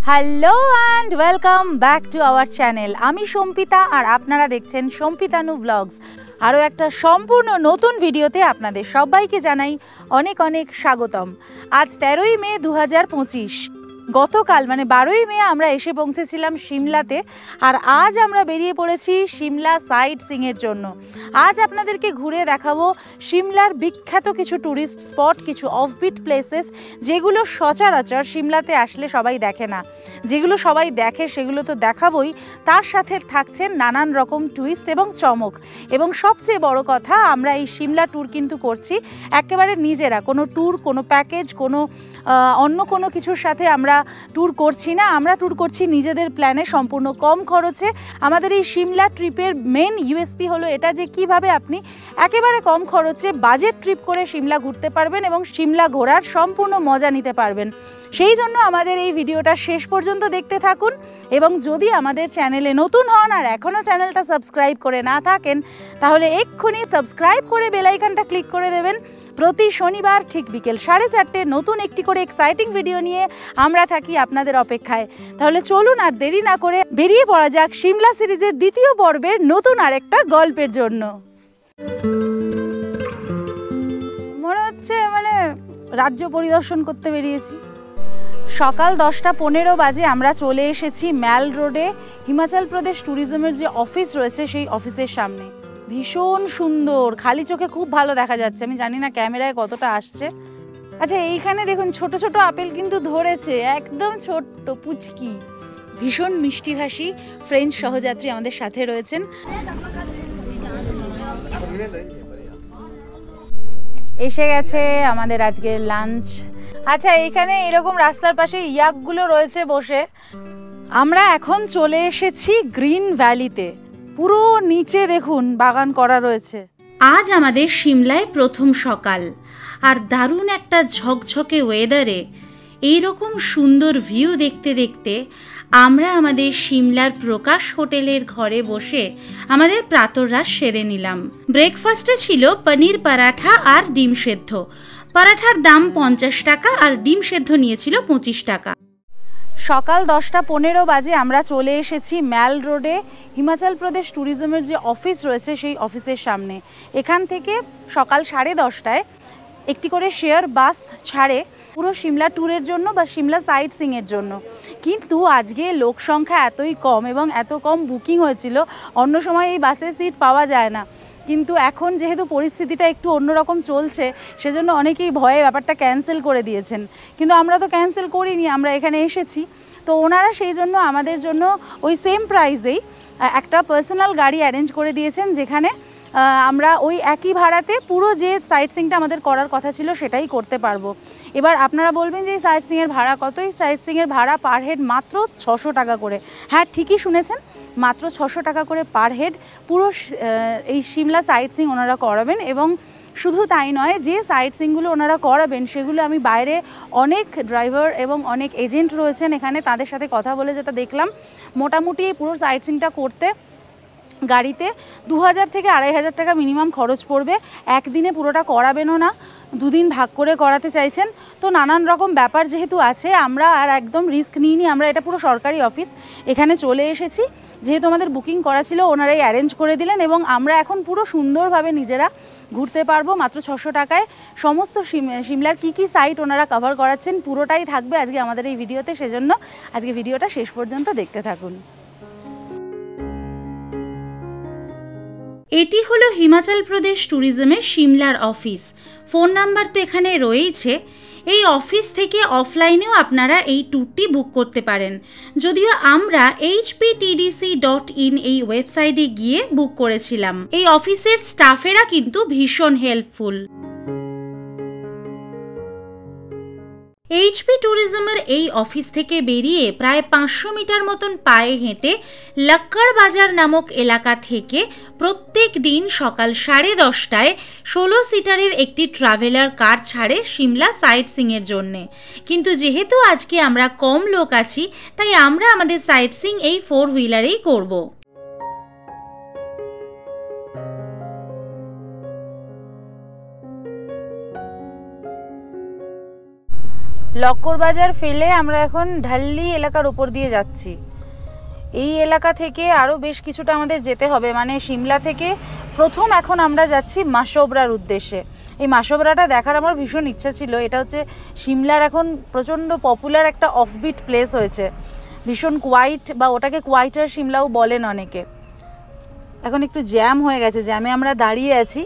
Hello and welcome back to our channel. আমি সম্পিতা আর আপনারা দেখছেন সম্পিতানু ব্লগস। আরও একটা সম্পূর্ণ নতুন ভিডিওতে আপনাদের সবাইকে জানাই অনেক অনেক স্বাগতম। আজ 13ই মে 2025। গতকাল মানে 12ই মে আমরা এসে পৌঁছেছিলাম সিমলাতে, আর আজ আমরা বেরিয়ে পড়েছি সিমলা সাইট সিইংয়ের জন্য। আজ আপনাদেরকে ঘুরে দেখাবো সিমলার বিখ্যাত কিছু ট্যুরিস্ট স্পট, কিছু অফবিট প্লেসেস যেগুলো সচরাচর সিমলাতে আসলে সবাই দেখে না। যেগুলো সবাই দেখে সেগুলো তো দেখাবোই, তার সাথে থাকছে নানান রকম টুইস্ট এবং চমক। এবং সবচেয়ে বড় কথা, আমরা এই সিমলা ট্যুর কিন্তু করছি একেবারে নিজেরা, কোনো ট্যুর, কোনো প্যাকেজ, কোনো অন্য কোনো কিছুর সাথে আমরা ট্যুর করছি না। আমরা ট্যুর করছি নিজেদের প্ল্যানে, সম্পূর্ণ কম খরচে। আমাদের এই সিমলা ট্রিপের মেন ইউএসপি হলো এটা যে কিভাবে আপনি একেবারে কম খরচে বাজেট ট্রিপ করে সিমলা ঘুরতে পারবেন এবং সিমলা ঘোরার সম্পূর্ণ মজা নিতে পারবেন। সেই জন্য আমাদের এই ভিডিওটা শেষ পর্যন্ত দেখতে থাকুন। এবং যদি আমাদের চ্যানেলে নতুন হন আর এখনও চ্যানেলটা সাবস্ক্রাইব করে না থাকেন, তাহলে এক্ষুনি সাবস্ক্রাইব করে বেল আইকনটা ক্লিক করে দেবেন। প্রতি শনিবার ঠিক বিকেল 4:30 নতুন একটি করে এক্সাইটিং ভিডিও নিয়ে আমরা থাকি আপনাদের অপেক্ষায়। তাহলে চলুন আর দেরি না করে বেরিয়ে পড়া যাক সিমলা সিরিজের দ্বিতীয় পর্বের নতুন আরেকটা গল্পের জন্য। মনে হচ্ছে রাজ্য পরিদর্শন করতে বেরিয়েছি। সকাল 10:15 বাজে আমরা চলে এসেছি ম্যাল রোডে হিমাচল প্রদেশ ট্যুরিজমের যে অফিস রয়েছে সেই অফিসের সামনে। ভীষণ সুন্দর, খালি চোখে খুব ভালো দেখা যাচ্ছে। আমি জানি না ক্যামেরায় কতটা আসছে। আচ্ছা, এইখানে দেখুন ছোট ছোট আপেল কিন্তু ধরেছে, একদম ছোট্ট পুচকি। ভীষণ মিষ্টিভাষী ফ্রেঞ্চ সহযাত্রী আমাদের সাথে রয়েছেন। এসে গেছে আমাদের আজকের লাঞ্চ। আচ্ছা, এইখানে এরকম রাস্তার পাশে ইয়াকগুলো রয়েছে বসে। আমরা এখন চলে এসেছি গ্রিন ভ্যালিতে। পুরো নিচে দেখুন বাগান করা রয়েছে। আজ আমাদের সিমলায় প্রথম সকাল, আর দারুণ একটা ঝকঝকে ওয়েদারে এইরকম সুন্দর ভিউ দেখতে দেখতে আমরা আমাদের সিমলার প্রকাশ হোটেলের ঘরে বসে আমাদের প্রাতরাশ সেরে নিলাম। ব্রেকফাস্টে ছিল পনির পরাঠা আর ডিম সেদ্ধ। পরাঠার দাম 50 টাকা আর ডিম সেদ্ধ নিয়েছিল 25 টাকা। সকাল 10:15 বাজে আমরা চলে এসেছি ম্যাল রোডে হিমাচল প্রদেশ ট্যুরিজমের যে অফিস রয়েছে সেই অফিসের সামনে। এখান থেকে সকাল 10:30টায় একটি করে শেয়ার বাস ছাড়ে পুরো সিমলা ট্যুরের জন্য বা সিমলা সাইট সিইংয়ের জন্য। কিন্তু আজকে লোক সংখ্যা এতই কম এবং এত কম বুকিং হয়েছিল, অন্য সময় এই বাসে সিট পাওয়া যায় না। কিন্তু এখন যেহেতু পরিস্থিতিটা একটু অন্যরকম চলছে, সেজন্য অনেকেই ভয়ে ব্যাপারটা ক্যান্সেল করে দিয়েছেন। কিন্তু আমরা তো ক্যান্সেল করিনি, আমরা এখানে এসেছি। তো ওনারা সেই জন্য আমাদের জন্য ওই সেম প্রাইসেই একটা পার্সোনাল গাড়ি অ্যারেঞ্জ করে দিয়েছেন, যেখানে আমরা ওই একই ভাড়াতে পুরো যে সাইট সিইংটা আমাদের করার কথা ছিল সেটাই করতে পারবো। এবার আপনারা বলবেন যে এই সাইট সিইংয়ের ভাড়া কত? এই সাইট সিইংয়ের ভাড়া পার হেড মাত্র 600 টাকা করে। হ্যাঁ, ঠিকই শুনেছেন, মাত্র 600 টাকা করে পার হেড পুরো এই সিমলা সাইট সিইং ওনারা করাবেন। এবং শুধু তাই নয়, যে সাইট সিইংগুলো ওনারা করাবেন সেগুলো আমি বাইরে অনেক ড্রাইভার এবং অনেক এজেন্ট রয়েছেন এখানে, তাদের সাথে কথা বলে যেটা দেখলাম, মোটামুটি এই পুরো সাইট সিইংটা করতে গাড়িতে 2000 থেকে 2500 টাকা মিনিমাম খরচ পড়বে। একদিনে পুরোটা করাবেনও না, 2 দিন ভাগ করে করাতে চাইছেন। তো নানান রকম ব্যাপার যেহেতু আছে, আমরা আর একদম রিস্ক নিইনি। আমরা এটা পুরো সরকারি অফিস, এখানে চলে এসেছি। যেহেতু আমাদের বুকিং করা ছিল, ওনারাই অ্যারেঞ্জ করে দিলেন এবং আমরা এখন পুরো সুন্দরভাবে নিজেরা ঘুরতে পারবো মাত্র 600 টাকায়। সমস্ত সিমলার কী কী সাইট ওনারা কভার করাচ্ছেন পুরোটাই থাকবে আজকে আমাদের এই ভিডিওতে। সেজন্য আজকে ভিডিওটা শেষ পর্যন্ত দেখতে থাকুন। এটি হলো Himachal Pradesh ট্যুরিজমের সিমলার office. Phone number তো এখানে রয়েছে। এই অফিস থেকে অফলাইনেও আপনারা এই ট্যুরটি বুক করতে পারেন। যদিও আমরা hptdc.in এই ওয়েবসাইটে গিয়ে বুক করেছিলাম। এই অফিসের স্টাফেরা কিন্তু ভীষণ হেল্পফুল। এইচপি ট্যুরিজমের এই অফিস থেকে বেরিয়ে প্রায় 500 মিটার মতন পায়ে হেঁটে লক্কড় বাজার নামক এলাকা থেকে প্রত্যেক দিন সকাল 10:30টায় 16 সিটারের একটি ট্রাভেলার কার ছাড়ে সিমলা সাইট সিইংয়ের জন্যে। কিন্তু যেহেতু আজকে আমরা কম লোক আছি, তাই আমরা আমাদের সাইট সিইং এই 4 হুইলারেই করব। লক্কর বাজার ফেলে আমরা এখন ঢাল্লি এলাকার উপর দিয়ে যাচ্ছি। এই এলাকা থেকে আরও বেশ কিছুটা আমাদের যেতে হবে, মানে সিমলা থেকে প্রথম এখন আমরা যাচ্ছি মাসোবরার উদ্দেশ্যে। এই মাসোবরাটা দেখার আমার ভীষণ ইচ্ছা ছিল। এটা হচ্ছে সিমলার এখন প্রচণ্ড পপুলার একটা অফবিট প্লেস হয়েছে, ভীষণ কোয়াইট, বা ওটাকে কোয়াইটার সিমলাও বলেন অনেকে। এখন একটু জ্যাম হয়ে গেছে, জ্যামে আমরা দাঁড়িয়ে আছি।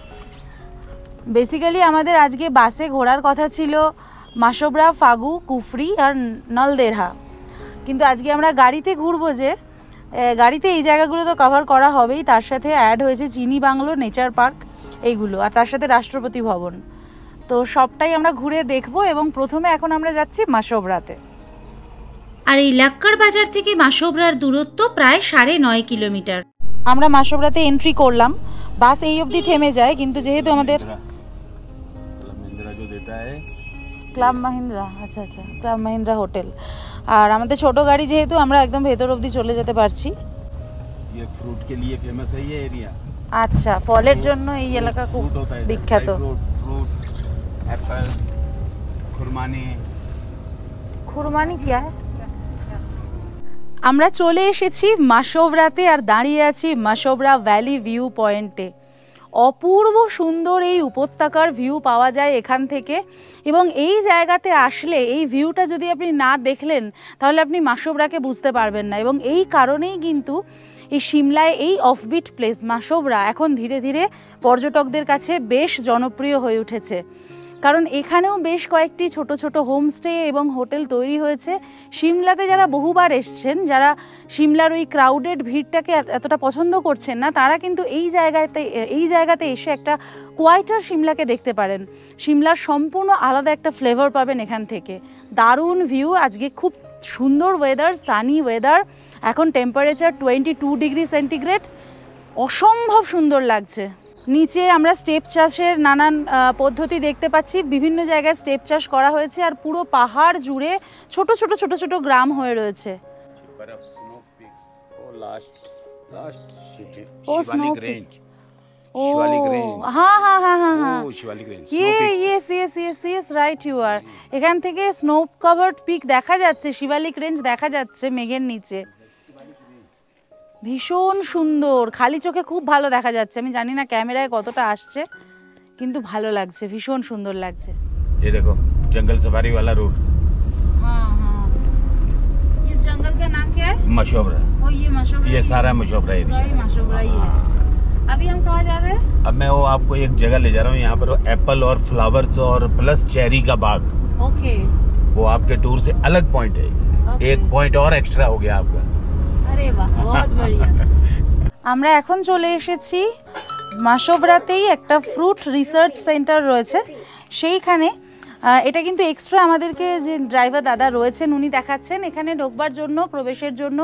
বেসিক্যালি আমাদের আজকে বাসে ঘোরার কথা ছিল মাসোবরা, ফাগু, কুফরি আর নলদেরহা, কিন্তু আজকে আমরা গাড়িতে ঘুরবো। যে গাড়িতে এই জায়গাগুলো তো কভার করা হবেই, তার সাথে অ্যাড হয়েছে চিনি বাংলো, নেচার পার্ক, এইগুলো, আর তার সাথে রাষ্ট্রপতি ভবন। তো সবটাই আমরা ঘুরে দেখবো, এবং প্রথমে এখন আমরা যাচ্ছি মাসোবরাতে। আর এই লাক্কার বাজার থেকে মাসোবরার দূরত্ব প্রায় 9.5 কিলোমিটার। আমরা মাসোবরাতে এন্ট্রি করলাম, বাস এই অবধি থেমে যায়, কিন্তু যেহেতু আমাদের ক্লাব মাহিন্দ্রা, আচ্ছা আচ্ছা, ক্লাব মাহিন্দ্রা হোটেল, আর আমাদের ছোট গাড়ি যেহেতু আমরা একদম ভেতর অবধি চলে যেতে পারছি। फ्रूट के लिए फेमस है ये एरिया। আচ্ছা, ফলের জন্য এই এলাকা খুব বিখ্যাত। Fruit, Apple, खुरमानी। খুরমানি কি? আমরা চলে এসেছি মাসোবরাতে আর দাঁড়িয়ে আছি মাসোবরা ভ্যালি ভিউ পয়েন্টে। অপূর্ব সুন্দর এই উপত্যকার ভিউ পাওয়া যায় এখান থেকে, এবং এই জায়গাতে আসলে এই ভিউটা যদি আপনি না দেখলেন তাহলে আপনি মাসোবরাকে বুঝতে পারবেন না। এবং এই কারণেই কিন্তু এই সিমলায় এই অফবিট প্লেস মাসোবরা এখন ধীরে ধীরে পর্যটকদের কাছে বেশ জনপ্রিয় হয়ে উঠেছে, কারণ এখানেও বেশ কয়েকটি ছোট ছোট হোমস্টে এবং হোটেল তৈরি হয়েছে। সিমলাতে যারা বহুবার এসছেন, যারা সিমলার ওই ক্রাউডেড ভিড়টাকে এতটা পছন্দ করছেন না, তারা কিন্তু এই জায়গাতে এসে একটা কোয়াইটার সিমলাকে দেখতে পারেন। সিমলার সম্পূর্ণ আলাদা একটা ফ্লেভার পাবেন এখান থেকে। দারুণ ভিউ, আজকে খুব সুন্দর ওয়েদার, সানি ওয়েদার। এখন টেম্পারেচার 22 ডিগ্রি সেন্টিগ্রেড, অসম্ভব সুন্দর লাগছে। নিচে আমরা স্টেপ চাষের নানান পদ্ধতি দেখতে পাচ্ছি, বিভিন্ন জায়গায় স্টেপ চাষ করা হয়েছে, আর পুরো পাহাড় জুড়ে ছোট ছোট ছোট ছোট গ্রাম হয়ে রয়েছে। এখান থেকে স্নো কভার্ড পিক দেখা যাচ্ছে, শিবালিক রেঞ্জ দেখা যাচ্ছে মেঘের নিচে। ভীষণ সুন্দর, খালি চোখে খুব ভালো দেখা যাচ্ছে। আমি জানি না ক্যামেরায় কতটা আসছে, কিন্তু ভালো লাগছে, ভীষণ সুন্দর লাগছে। ये देखो जंगल सफारी वाला रूट। हाँ हाँ, इस जंगल का नाम क्या है? मशोबरा। ओ ये मशोबरा, ये सारा मशोबरा एरिया। मशोबरा ही है। अभी हम कहाँ जा रहे हैं? अब मैं वो आपको एक जगह ले जा रहा हूँ, यहाँ पर एप्पल और फ्लावर्स और प्लस चेरी का बाग। ओके, वो आपके टूर से अलग पॉइंट है। एक पॉइंट और एक्स्ट्रा हो गया आपका। अरे वाह, बहुत बढ़िया। আমরা এখন চলে এসেছি মাসোবরাতেই একটা ফ্রুট রিসার্চ সেন্টার রয়েছে, সেইখানে এটা কিন্তু এক্সট্রা আমাদেরকে যে ড্রাইভার দাদা রয়েছেন উনি দেখাচ্ছেন। এখানে ঢোকবার জন্য, প্রবেশের জন্য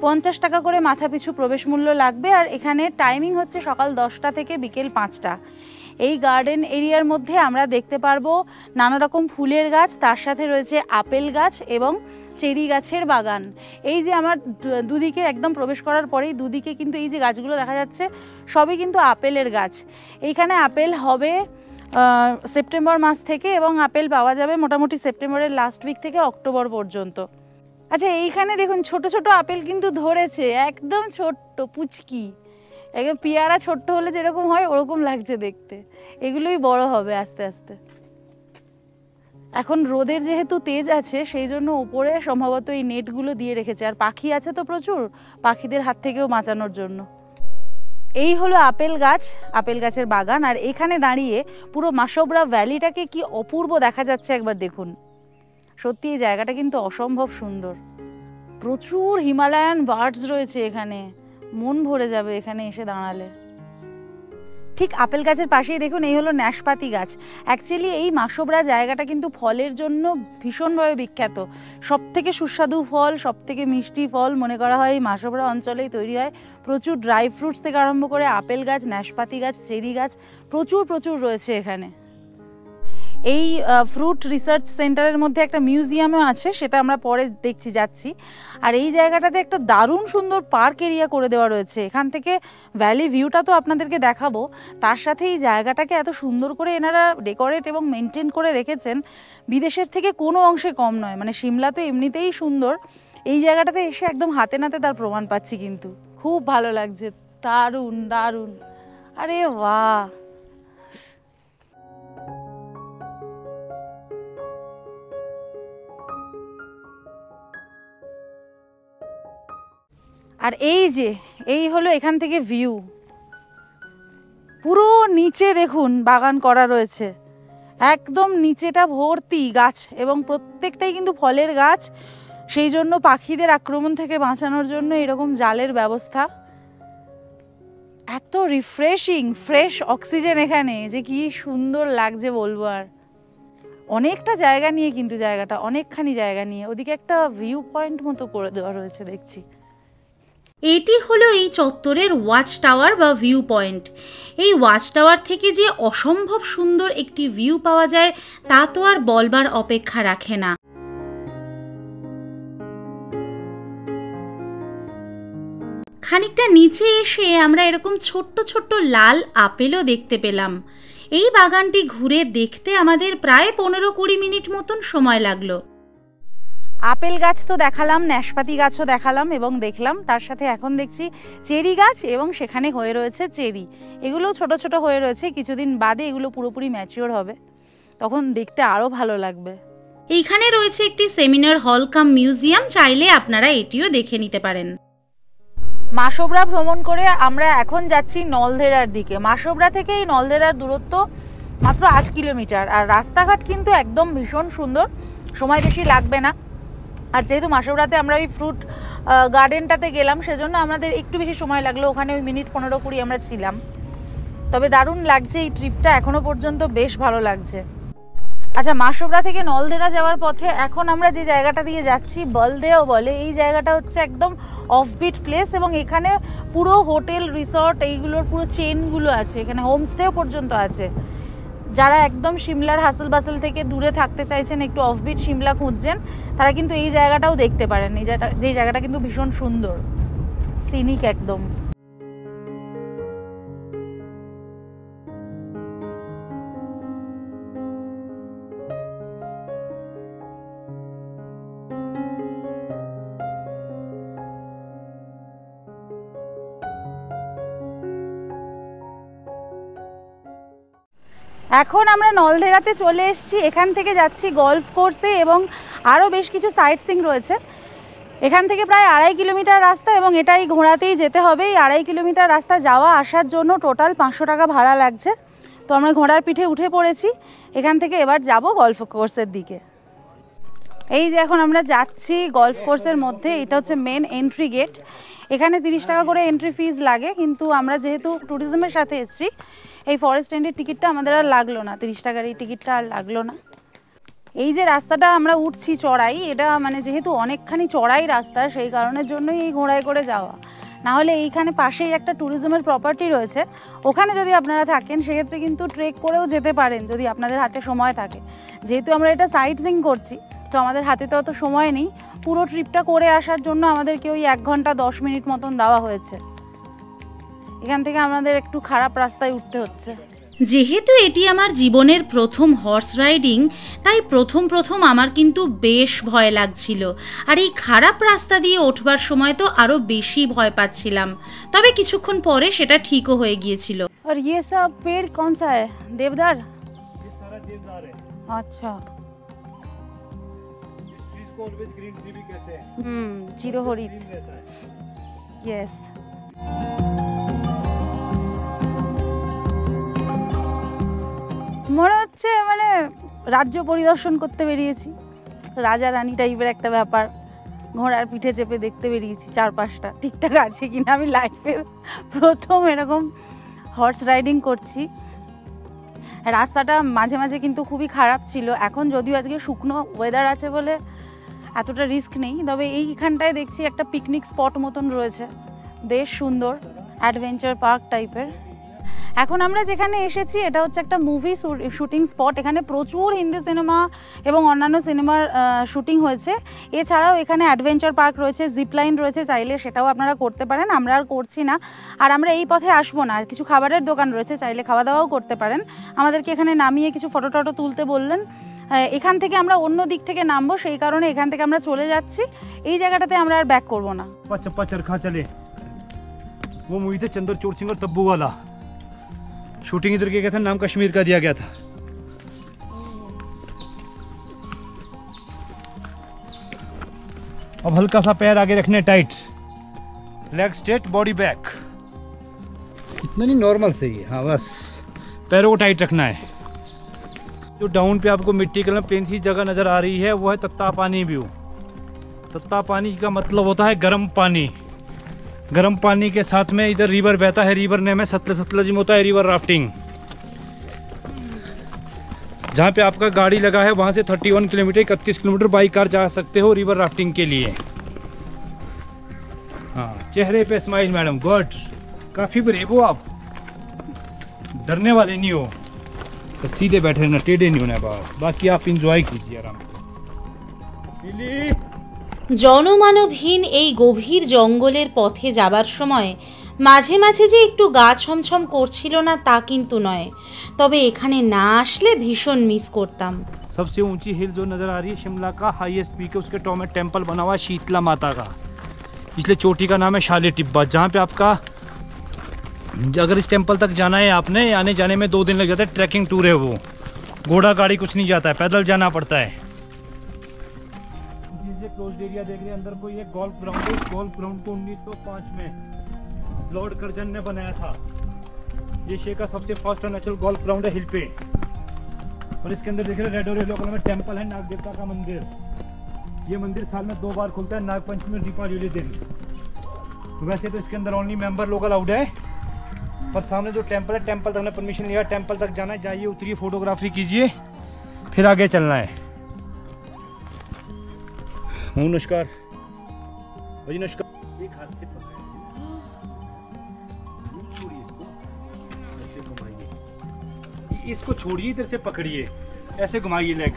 50 টাকা করে মাথা পিছু প্রবেশ মূল্য লাগবে, আর এখানে টাইমিং হচ্ছে সকাল 10টা থেকে বিকেল 5টা। এই গার্ডেন এরিয়ার মধ্যে আমরা দেখতে পারবো নানা রকম ফুলের গাছ, তার সাথে রয়েছে আপেল গাছ এবং চেরি গাছের বাগান। এই যে আমার দুদিকে একদম প্রবেশ করার পরেই দুদিকে কিন্তু এই যে গাছগুলো দেখা যাচ্ছে সবই কিন্তু আপেলের গাছ। এইখানে আপেল হবে সেপ্টেম্বর মাস থেকে, এবং আপেল পাওয়া যাবে মোটামুটি সেপ্টেম্বরের লাস্ট উইক থেকে অক্টোবর পর্যন্ত। আচ্ছা, এইখানে দেখুন ছোট ছোট আপেল কিন্তু ধরেছে, একদম ছোট্ট পুচকি, একদম পেয়ারা ছোট্ট হলে যেরকম হয় ওরকম লাগছে দেখতে। এগুলোই বড় হবে আস্তে আস্তে। এখন রোদের যেহেতু তেজ আছে সেই জন্য উপরে সম্ভবত এই নেটগুলো দিয়ে রেখেছে, আর পাখি আছে তো প্রচুর, পাখিদের হাত থেকেও বাঁচানোর জন্য। এই হলো আপেল গাছ, আপেল গাছের বাগান। আর এখানে দাঁড়িয়ে পুরো মাসোবরা ভ্যালিটাকে কি অপূর্ব দেখা যাচ্ছে একবার দেখুন। সত্যি এই জায়গাটা কিন্তু অসম্ভব সুন্দর। প্রচুর হিমালয়ান বার্ডস রয়েছে এখানে, মন ভরে যাবে এখানে এসে দাঁড়ালে। ঠিক আপেল গাছের পাশেই দেখুন এই হলো ন্যাশপাতি গাছ। অ্যাকচুয়ালি এই মাসোবরা জায়গাটা কিন্তু ফলের জন্য ভীষণভাবে বিখ্যাত। সবথেকে সুস্বাদু ফল, সবথেকে মিষ্টি ফল মনে করা হয় এই মাসোবরা অঞ্চলেই তৈরি হয়। প্রচুর ড্রাই ফ্রুটস থেকে আরম্ভ করে আপেল গাছ, ন্যাশপাতি গাছ, চেরি গাছ প্রচুর রয়েছে এখানে। এই ফ্রুট রিসার্চ সেন্টারের মধ্যে একটা মিউজিয়ামও আছে, সেটা আমরা পরে যাচ্ছি। আর এই জায়গাটাতে একটা দারুণ সুন্দর পার্ক এরিয়া করে দেওয়া রয়েছে। এখান থেকে ভ্যালি ভিউটা তো আপনাদেরকে দেখাবো, তার সাথে এই জায়গাটাকে এত সুন্দর করে এনারা ডেকোরেট এবং মেনটেন করে রেখেছেন, বিদেশের থেকে কোনো অংশে কম নয়। মানে সিমলা তো এমনিতেই সুন্দর, এই জায়গাটাতে এসে একদম হাতে নাতে তার প্রমাণ পাচ্ছি। কিন্তু খুব ভালো লাগছে, দারুণ দারুণ। আরে বাহ! আর এই হলো এখান থেকে ভিউ, পুরো নিচে দেখুন বাগান করা রয়েছে, একদম নিচেটা ভর্তি গাছ, এবং প্রত্যেকটাই কিন্তু ফলের গাছ। সেই জন্য পাখিদের আক্রমণ থেকে বাঁচানোর জন্য এরকম জালের ব্যবস্থা। এত রিফ্রেশিং, ফ্রেশ অক্সিজেন এখানে, যে কি সুন্দর লাগছে বলবো। আর অনেকটা জায়গা নিয়ে, কিন্তু জায়গাটা অনেকখানি জায়গা নিয়ে, ওদিকে একটা ভিউ পয়েন্ট মতো করে দেওয়া রয়েছে দেখছি। এটি হলো এই চত্বরের ওয়াচ টাওয়ার বা ভিউ পয়েন্ট। এই ওয়াচ টাওয়ার থেকে যে অসম্ভব সুন্দর একটি ভিউ পাওয়া যায় তা তো আর বলবার অপেক্ষা রাখে না। খানিকটা নিচে এসে আমরা এরকম ছোট্ট ছোট্ট লাল আপেলও দেখতে পেলাম। এই বাগানটি ঘুরে দেখতে আমাদের প্রায় 15-20 মিনিট মতন সময় লাগলো। আপেল গাছ তো দেখালাম, নাশপাতি গাছও দেখালাম এবং দেখলাম, তার সাথে এখন দেখছি চেরি গাছ, এবং সেখানে হয়ে রয়েছে চেরি। এগুলো ছোট ছোট হয়ে রয়েছে, কিছুদিন বাদে এগুলো পুরোপুরি ম্যাচিওর হবে, তখন দেখতে আরও ভালো লাগবে। এইখানে রয়েছে একটি সেমিনার হল কাম মিউজিয়াম, চাইলে আপনারা এটিও দেখে নিতে পারেন। মাসোবরা ভ্রমণ করে আমরা এখন যাচ্ছি নলদেরার দিকে। মাসোবরা থেকে এই নলদেরার দূরত্ব মাত্র 8 কিলোমিটার। আর রাস্তাঘাট কিন্তু একদম ভীষণ সুন্দর, সময় বেশি লাগবে না। আর যেহেতু মাসোবরাতে আমরা ওই ফ্রুট গার্ডেনটাতে গেলাম, সেজন্য আমাদের একটু বেশি সময় লাগলো, ওখানে ওই মিনিট 15-20 আমরা ছিলাম। তবে দারুণ লাগছে এই ট্রিপটা, এখনও পর্যন্ত বেশ ভালো লাগছে। আচ্ছা, মাসোবরা থেকে নলদেরা যাওয়ার পথে এখন আমরা যে জায়গাটা দিয়ে যাচ্ছি বলদেও বলে। এই জায়গাটা হচ্ছে একদম অফবিট প্লেস, এবং এখানে পুরো হোটেল রিসর্ট এইগুলোর পুরো চেনগুলো আছে, এখানে হোমস্টেও পর্যন্ত আছে। যারা একদম সিমলার হাসল বাসল থেকে দূরে থাকতে চাইছেন, একটু অফবিট সিমলা খুঁজছেন, তারা কিন্তু এই জায়গাটাও দেখতে পারেন। এই জায়গাটা কিন্তু ভীষণ সুন্দর, সিনিক একদম। এখন আমরা নলদেরাতে চলে এসেছি, এখান থেকে যাচ্ছি গলফ কোর্সে, এবং আরও বেশ কিছু সাইট সিং রয়েছে। এখান থেকে প্রায় 2.5 কিলোমিটার রাস্তা, এবং এটাই ঘোড়াতেই যেতে হবে। এই 2.5 কিলোমিটার রাস্তা যাওয়া আসার জন্য টোটাল 500 টাকা ভাড়া লাগছে। তো আমরা ঘোড়ার পিঠে উঠে পড়েছি, এখান থেকে এবার যাব গলফ কোর্সের দিকে। এই যে এখন আমরা যাচ্ছি গলফ কোর্সের মধ্যে, এটা হচ্ছে মেন এন্ট্রি গেট। এখানে 30 টাকা করে এন্ট্রি ফিজ লাগে, কিন্তু আমরা যেহেতু ট্যুরিজমের সাথে এসেছি, এই ফরেস্ট এন্ডের টিকিটটা আমাদের আর লাগলো না, 30 টাকার এই টিকিটটা আর লাগলো না। এই যে রাস্তাটা আমরা উঠছি চড়াই, এটা মানে যেহেতু অনেকখানি চড়াই রাস্তা, সেই কারণের জন্যই এই ঘোড়ায় করে যাওয়া। না হলে এইখানে পাশেই একটা ট্যুরিজমের প্রপার্টি রয়েছে, ওখানে যদি আপনারা থাকেন সেক্ষেত্রে কিন্তু ট্রেক করেও যেতে পারেন যদি আপনাদের হাতে সময় থাকে। যেহেতু আমরা এটা সাইট সিং করছি, তো আমাদের হাতে তো অত সময় নেই। পুরো ট্রিপটা করে আসার জন্য আমাদেরকে ওই 1 ঘন্টা 10 মিনিট মতন দেওয়া হয়েছে। এখান থেকে আমাদের একটু খারাপ রাস্তায় উঠতে হচ্ছে। যেহেতু এটি আমার জীবনের প্রথম হর্স রাইডিং, তাই প্রথম আমার কিন্তু বেশ ভয় লাগছিল। আর এই খারাপ রাস্তা দিয়ে ওঠবার সময় তো আরও বেশি ভয় পাচ্ছিলাম, তবে কিছুক্ষণ পরে সেটা ঠিকও হয়ে গিয়েছিল। আর ये सब पेड़ कौन सा है? देवदार? ये सारा देवदार है। अच्छा, इस ट्रीज को ऑलवेज ग्रीन ट्री भी कहते हैं। चिरहरित, ग्रीन रहता है। यस। মনে হচ্ছে মানে রাজ্য পরিদর্শন করতে বেরিয়েছি, রাজা রানী টাইপের একটা ব্যাপার। ঘোড়ার পিঠে চেপে দেখতে বেরিয়েছি চারপাশটা ঠিকঠাক আছে কিনা। আমি লাইফে প্রথম এরকম হর্স রাইডিং করছি। রাস্তাটা মাঝে মাঝে কিন্তু খুবই খারাপ ছিল। এখন যদিও আজকে শুকনো ওয়েদার আছে বলে এতটা রিস্ক নেই, তবে এইখানটায় দেখছি একটা পিকনিক স্পট মতন রয়েছে, বেশ সুন্দর, অ্যাডভেঞ্চার পার্ক টাইপের। এখন আমরা যেখানে এসেছি এটা হচ্ছে একটা মুভি শুটিং স্পট। এখানে প্রচুর হিন্দি সিনেমা এবং অন্যান্য সিনেমার শুটিং হয়েছে। এছাড়াও এখানে অ্যাডভেঞ্চার পার্ক রয়েছে, জিপলাইন রয়েছে, চাইলে সেটাও আপনারা করতে পারেন। আমরা আর করছি না, আর আমরা এই পথে আসবো না। কিছু খাবারের দোকান রয়েছে, চাইলে খাওয়া দাওয়াও করতে পারেন। আমাদেরকে এখানে নামিয়ে কিছু ফটো টটো তুলতে বললেন। এখান থেকে আমরা অন্য দিক থেকে নামবো, সেই কারণে এখান থেকে আমরা চলে যাচ্ছি। এই জায়গাটাতে আমরা আর ব্যাক করবো না। चप्पा चरखा चले, वो मूवी थे चंदर चोर सिंह और तब्बू वाला। शूटिंग इधर किया गया था, नाम कश्मीर का दिया गया था। अब हल्का सा पैर आगे रखने, tight, leg straight, body back, इतना नहीं, नॉर्मल सही है। हाँ बस पैरों को टाइट रखना है। जो डाउन पे आपको मिट्टी कलर प्लेन सी जगह नजर आ रही है वो है तत्ता पानी व्यू। तत्ता पानी का मतलब होता है गर्म पानी। गर्म पानी के साथ में इधर रिवर बहता है, रिवर नेम है सतलज में होता है रिवर राफ्टिंग। जहाँ पे आपका गाड़ी लगा है वहाँ से 31 किलोमीटर 31 किलोमीटर बाई कार जा सकते हो रिवर राफ्टिंग के लिए। हाँ, चेहरे पे स्माइल मैडम, गुड, काफी ब्रेव हो आप, डरने वाले नहीं हो। तो सीधे बैठे रहना, टेढ़े नहीं होना बात। बाकी आप इंजॉय कीजिए आराम से। জনমানবহীন এই গভীর জঙ্গলের পথে যাবার সময় মাঝে মাঝে যে একটু গা ছমছম করছিল না তা কিন্তু নয়, তবে এখানে না আসলে ভীষণ মিস করতাম। सबसे ऊंची हिल जो नजर आ रही है शिमला का हाईएस्ट पीक है, उसके टॉप में टेम्पल बना हुआ है शीतला माता का, इसलिए चोटी का नाम है शाले टिब्बा। जहाँ पे आपका अगर इस टेम्पल तक जाना है आपने, आने जाने में 2 दिन लग जाता है। ट्रैकिंग टूर है वो, घोड़ा गाड़ी कुछ नहीं जाता है, पैदल जाना पड़ता है। क्लोज्ड एरिया देख रहे हैं, अंदर कोई एक गोल्फ ग्राउंड है। गोल्फ ग्राउंड को 1905 में लॉर्ड कर्जन ने बनाया था। ये एशिया का सबसे फर्स्ट और नेचुरल गोल्फ ग्राउंड है हिल पे। और इसके अंदर देख रहे हैं रेड और येलो कलर में टेम्पल है नाग देवता का मंदिर। ये मंदिर साल में 2 बार खुलता है, नाग पंचमी और दीपावली दिन। वैसे तो इसके अंदर ओनली मेंबर लोग अलाउड है, पर सामने जो टेम्पल है, टेम्पल तक हमने परमिशन लिया, टेम्पल तक जाना है। जाइए, उतरिए, फोटोग्राफी कीजिए, फिर आगे चलना है। नमस्कार भाई, नमस्कार। एक हाथ से पकड़िए, ऐसे घुमाइए, इसको छोड़िए, इधर से पकड़िए, ऐसे घुमाइए लेग।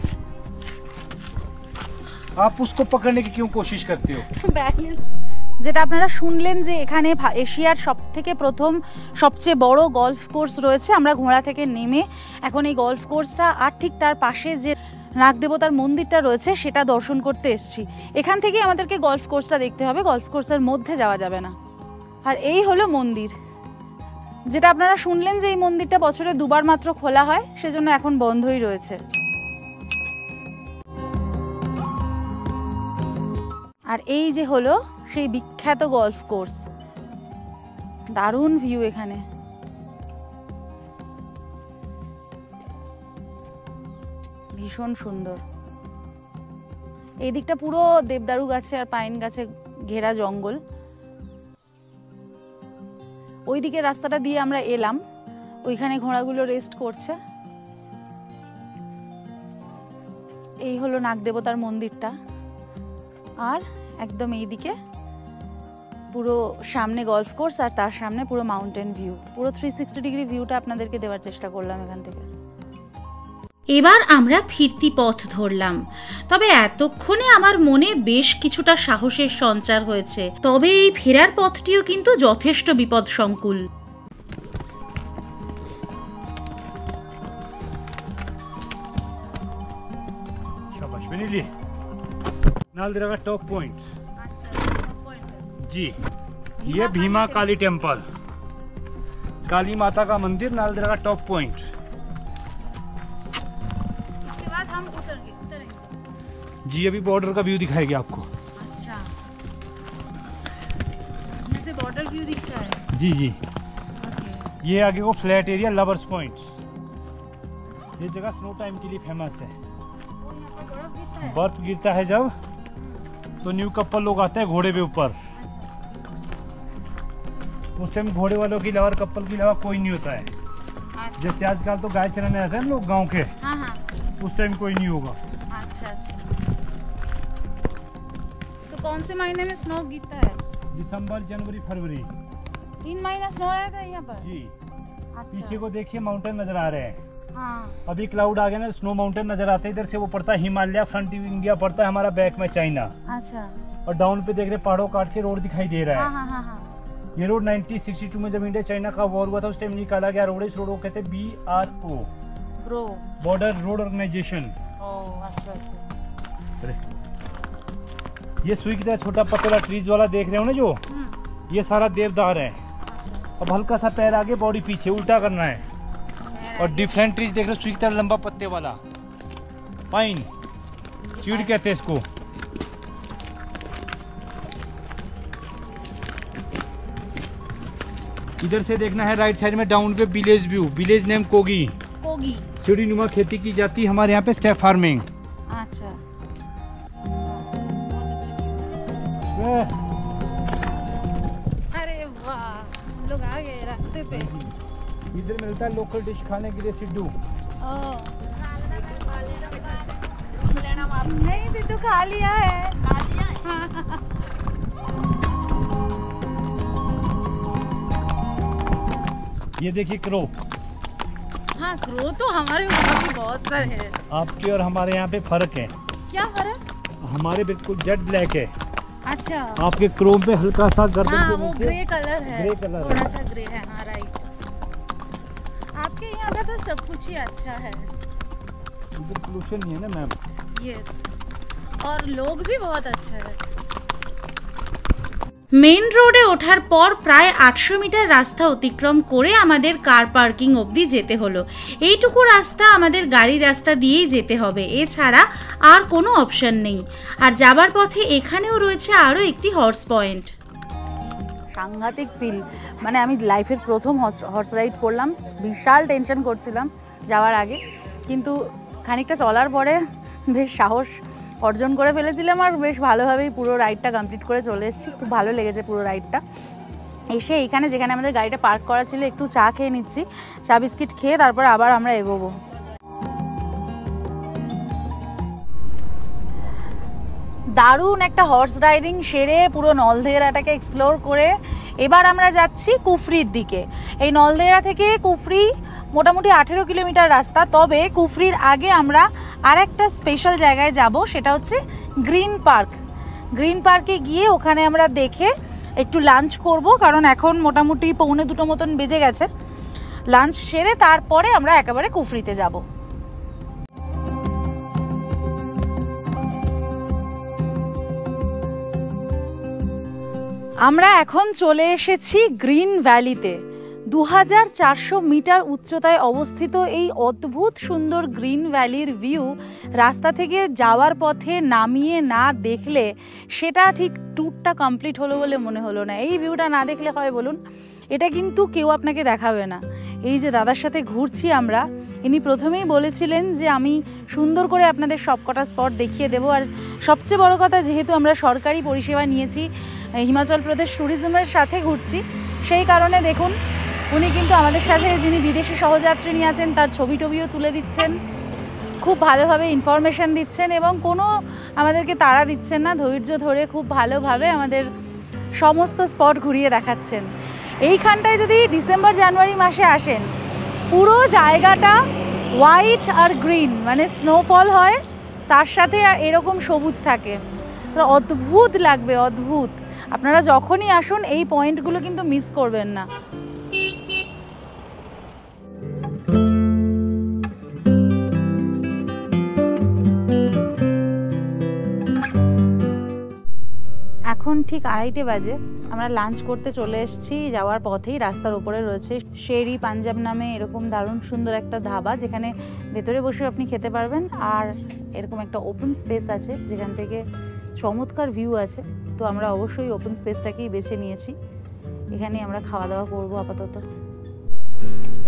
आप उसको पकड़ने की क्यों कोशिश करते हो? যেটা আপনারা শুনলেন যে এখানে এশিয়ার সবথেকে প্রথম সবচেয়ে বড় গলফ কোর্স রয়েছে। আমরা ঘোড়া থেকে নেমে এখন এই গলফ কোর্সটা আর ঠিক তার পাশে যে নাগ দেবতার মন্দিরটা রয়েছে সেটা দর্শন করতে এসেছি। এখান থেকে আমাদেরকে গলফ কোর্সটা দেখতে হবে, গলফ কোর্সের মধ্যে যাওয়া যাবে না। আর এই হলো মন্দির, যেটা আপনারা শুনলেন যে এই মন্দিরটা বছরে 2 বার মাত্র খোলা হয়, সেজন্য এখন বন্ধই রয়েছে। আর এই যে হলো সেই বিখ্যাত গলফ কোর্স, দারুণ ভিউ এখানে। ভীষণ সুন্দর। এই দিকটা পুরো দেবদারু গাছে আর পাইন গাছে ঘেরা জঙ্গল। ওই দিকে রাস্তাটা দিয়ে আমরা এলাম, ওইখানে ঘোড়াগুলো রেস্ট করছে। এই হলো নাগ দেবতার মন্দিরটা। আর একদম এইদিকে পুরো সামনে গলফ কোর্স, আর তার সামনে পুরো মাউন্টেন ভিউ। পুরো 360 ডিগ্রি ভিউটা আপনাদেরকে দেওয়ার চেষ্টা করলাম এখান থেকে। এবার আমরা ফিরতি পথ ধরলাম, তবে এতক্ষণে আমার মনে বেশ কিছুটা সাহসের সঞ্চার হয়েছে। তবে এই ফেরার পথটিও কিন্তু যথেষ্ট বিপদসংকুল। नालदेहरा का टॉप पॉइंट जी, ये भीमा काली टेम्पल, काली माता का मंदिर, नालदेहरा का टॉप पॉइंट। इसके बाद हम उतरेंगे जी, अभी बॉर्डर का व्यू दिखाएगी आपको। अच्छा, यहाँ से बॉर्डर व्यू दिखता है। जी जी, ये आगे को फ्लैट एरिया लवर्स पॉइंट। ये जगह स्नो टाइम के लिए फेमस है। बर्फ गिरता है जब, तो न्यू कपल लोग आते हैं घोड़े पे ऊपर। उस टाइम घोड़े वालों की अलावा, कपल की अलावा कोई नहीं होता है। जैसे आजकल तो गाय चराने आते हैं लोग गांव के, उस टाइम कोई नहीं होगा। अच्छा अच्छा, तो कौन से महीने में स्नो गिरता है? दिसंबर, जनवरी, फरवरी। 3 स्नो रहेगा यहाँ पर जी। अच्छा पीछे को देखिए माउंटेन नजर आ रहे हैं। हाँ अभी क्लाउड आ गया ना, स्नो माउंटेन नजर आते हैं। इधर से वो पड़ता है हिमालय, फ्रंट इंडिया पड़ता है हमारा, बैक में चाइना। अच्छा और डाउन पे देख रहे पहाड़ों काट के रोड दिखाई दे रहा है। हाँ हाँ हाँ ये रोड 1962 में जब इंडिया चाइना का वॉर हुआ था उस टाइम निकाला गया रोड। इस रोड को कहते हैं BRO, BRO border road organisation. अच्छा अच्छा ये सुई की तरह छोटा पतला ट्रीज वाला देख रहे हो ना जो, ये सारा देवदार है। अब हल्का सा पैर आगे, बॉडी पीछे, उल्टा करना है। और डिफरेंट ट्रीज देख रहे हो, सुई की तरह लंबा पत्ते वाला पाइन, चीड़ कहते हैं इसको। इधर से देखना है राइट साइड में डाउन पे विलेज व्यू, विलेज नेम कोगी। कोगी सीढ़ी नुमा खेती की जाती है हमारे यहाँ पे, स्टेप फार्मिंग। अच्छा अरे वाह, हम लोग आ गए रास्ते पे। इधर मिलता है लोकल डिश खाने के लिए सिड्डू। नहीं सिद्धू खा लिया है। ये देखिए क्रो। हाँ क्रो तो हमारे वहाँ भी बहुत सारे हैं। आपके और हमारे यहाँ पे फर्क है। क्या फर्क? हमारे बिल्कुल जेट ब्लैक है, अच्छा आपके क्रोम पे हल्का सा गर्दन हाँ के वो नीचे ग्रे कलर है, ग्रे कलर थोड़ा है। सा ग्रे है। हाँ राइट, आपके यहाँ का तो सब कुछ ही अच्छा है। इधर पोल्यूशन नहीं है ना मैम। यस, और लोग भी बहुत अच्छे हैं। মেইন রোডে ওঠার পর প্রায় 800 মিটার রাস্তা অতিক্রম করে আমাদের কার পার্কিং অবধি যেতে হলো। এইটুকু রাস্তা আমাদের গাড়ি রাস্তা দিয়েই যেতে হবে, এছাড়া আর কোনো অপশন নেই। আর যাবার পথে এখানেও রয়েছে আরও একটি হর্স পয়েন্ট। সাংঘাতিক ফিল, মানে আমি লাইফের প্রথম হর্স রাইড করলাম। বিশাল টেনশন করছিলাম যাওয়ার আগে, কিন্তু খানিকটা চলার পরে বেশ সাহস অর্জন করে ফেলেছিলাম আর বেশ ভালোভাবেই পুরো রাইডটা কমপ্লিট করে চলে এসেছি। খুব ভালো লেগেছে পুরো রাইডটা। এসে এইখানে যেখানে আমাদের গাড়িটা পার্ক করা ছিল একটু চা খেয়ে নিচ্ছি, চা বিস্কিট খেয়ে তারপর আবার আমরা এগোবো। দারুণ একটা হর্স রাইডিং সেরে পুরো নলদেহরাটাকে এক্সপ্লোর করে এবার আমরা যাচ্ছি কুফরির দিকে। এই নলদেহরা থেকে কুফরি মোটামুটি 18 কিলোমিটার রাস্তা। তবে কুফরির আগে আমরা আর একটা স্পেশাল জায়গায় যাব, সেটা হচ্ছে গ্রিন পার্ক। গ্রিন পার্কে গিয়ে ওখানে আমরা দেখে একটু লাঞ্চ করব, কারণ এখন মোটামুটি 1:45 মতন বেজে গেছে। লাঞ্চ সেরে তারপরে আমরা একেবারে কুফরিতে যাব। আমরা এখন চলে এসেছি গ্রিন ভ্যালিতে। 2400 মিটার উচ্চতায় অবস্থিত এই অদ্ভুত সুন্দর গ্রিন ভ্যালির ভিউ রাস্তা থেকে যাওয়ার পথে নামিয়ে না দেখলে সেটা ঠিক ট্যুরটা কমপ্লিট হলো বলে মনে হলো না। এই ভিউটা না দেখলে হয় বলুন? এটা কিন্তু কেউ আপনাকে দেখাবে না। এই যে দাদার সাথে ঘুরছি আমরা, ইনি প্রথমেই বলেছিলেন যে আমি সুন্দর করে আপনাদের সবকটা স্পট দেখিয়ে দেবো। আর সবচেয়ে বড় কথা, যেহেতু আমরা সরকারি পরিষেবা নিয়েছি, হিমাচল প্রদেশ ট্যুরিজমের সাথে ঘুরছি, সেই কারণে দেখুন উনি কিন্তু আমাদের সাথে যিনি বিদেশি সহযাত্রী নিয়ে আছেন তার ছবি টবিও তুলে দিচ্ছেন, খুব ভালোভাবে ইনফরমেশান দিচ্ছেন এবং কোনো আমাদেরকে তাড়া দিচ্ছেন না। ধৈর্য ধরে খুব ভালোভাবে আমাদের সমস্ত স্পট ঘুরিয়ে দেখাচ্ছেন। এইখানটায় যদি ডিসেম্বর জানুয়ারি মাসে আসেন, পুরো জায়গাটা হোয়াইট আর গ্রিন, মানে স্নোফল হয়, তার সাথে এরকম সবুজ থাকে, তো অদ্ভুত লাগবে, অদ্ভুত। আপনারা যখনই আসুন এই পয়েন্টগুলো কিন্তু মিস করবেন না। এখন ঠিক 2:30 বাজে, আমরা লাঞ্চ করতে চলে এসেছি। যাওয়ার পথেই রাস্তার ওপরে রয়েছে শেরি পাঞ্জাব নামে এরকম দারুণ সুন্দর একটা ধাবা, যেখানে ভেতরে বসে আপনি খেতে পারবেন। আর এরকম একটা ওপেন স্পেস আছে যেখান থেকে চমৎকার ভিউ আছে। তো আমরা অবশ্যই ওপেন স্পেসটাকেই বেছে নিয়েছি, এখানেই আমরা খাওয়া দাওয়া করবো আপাতত।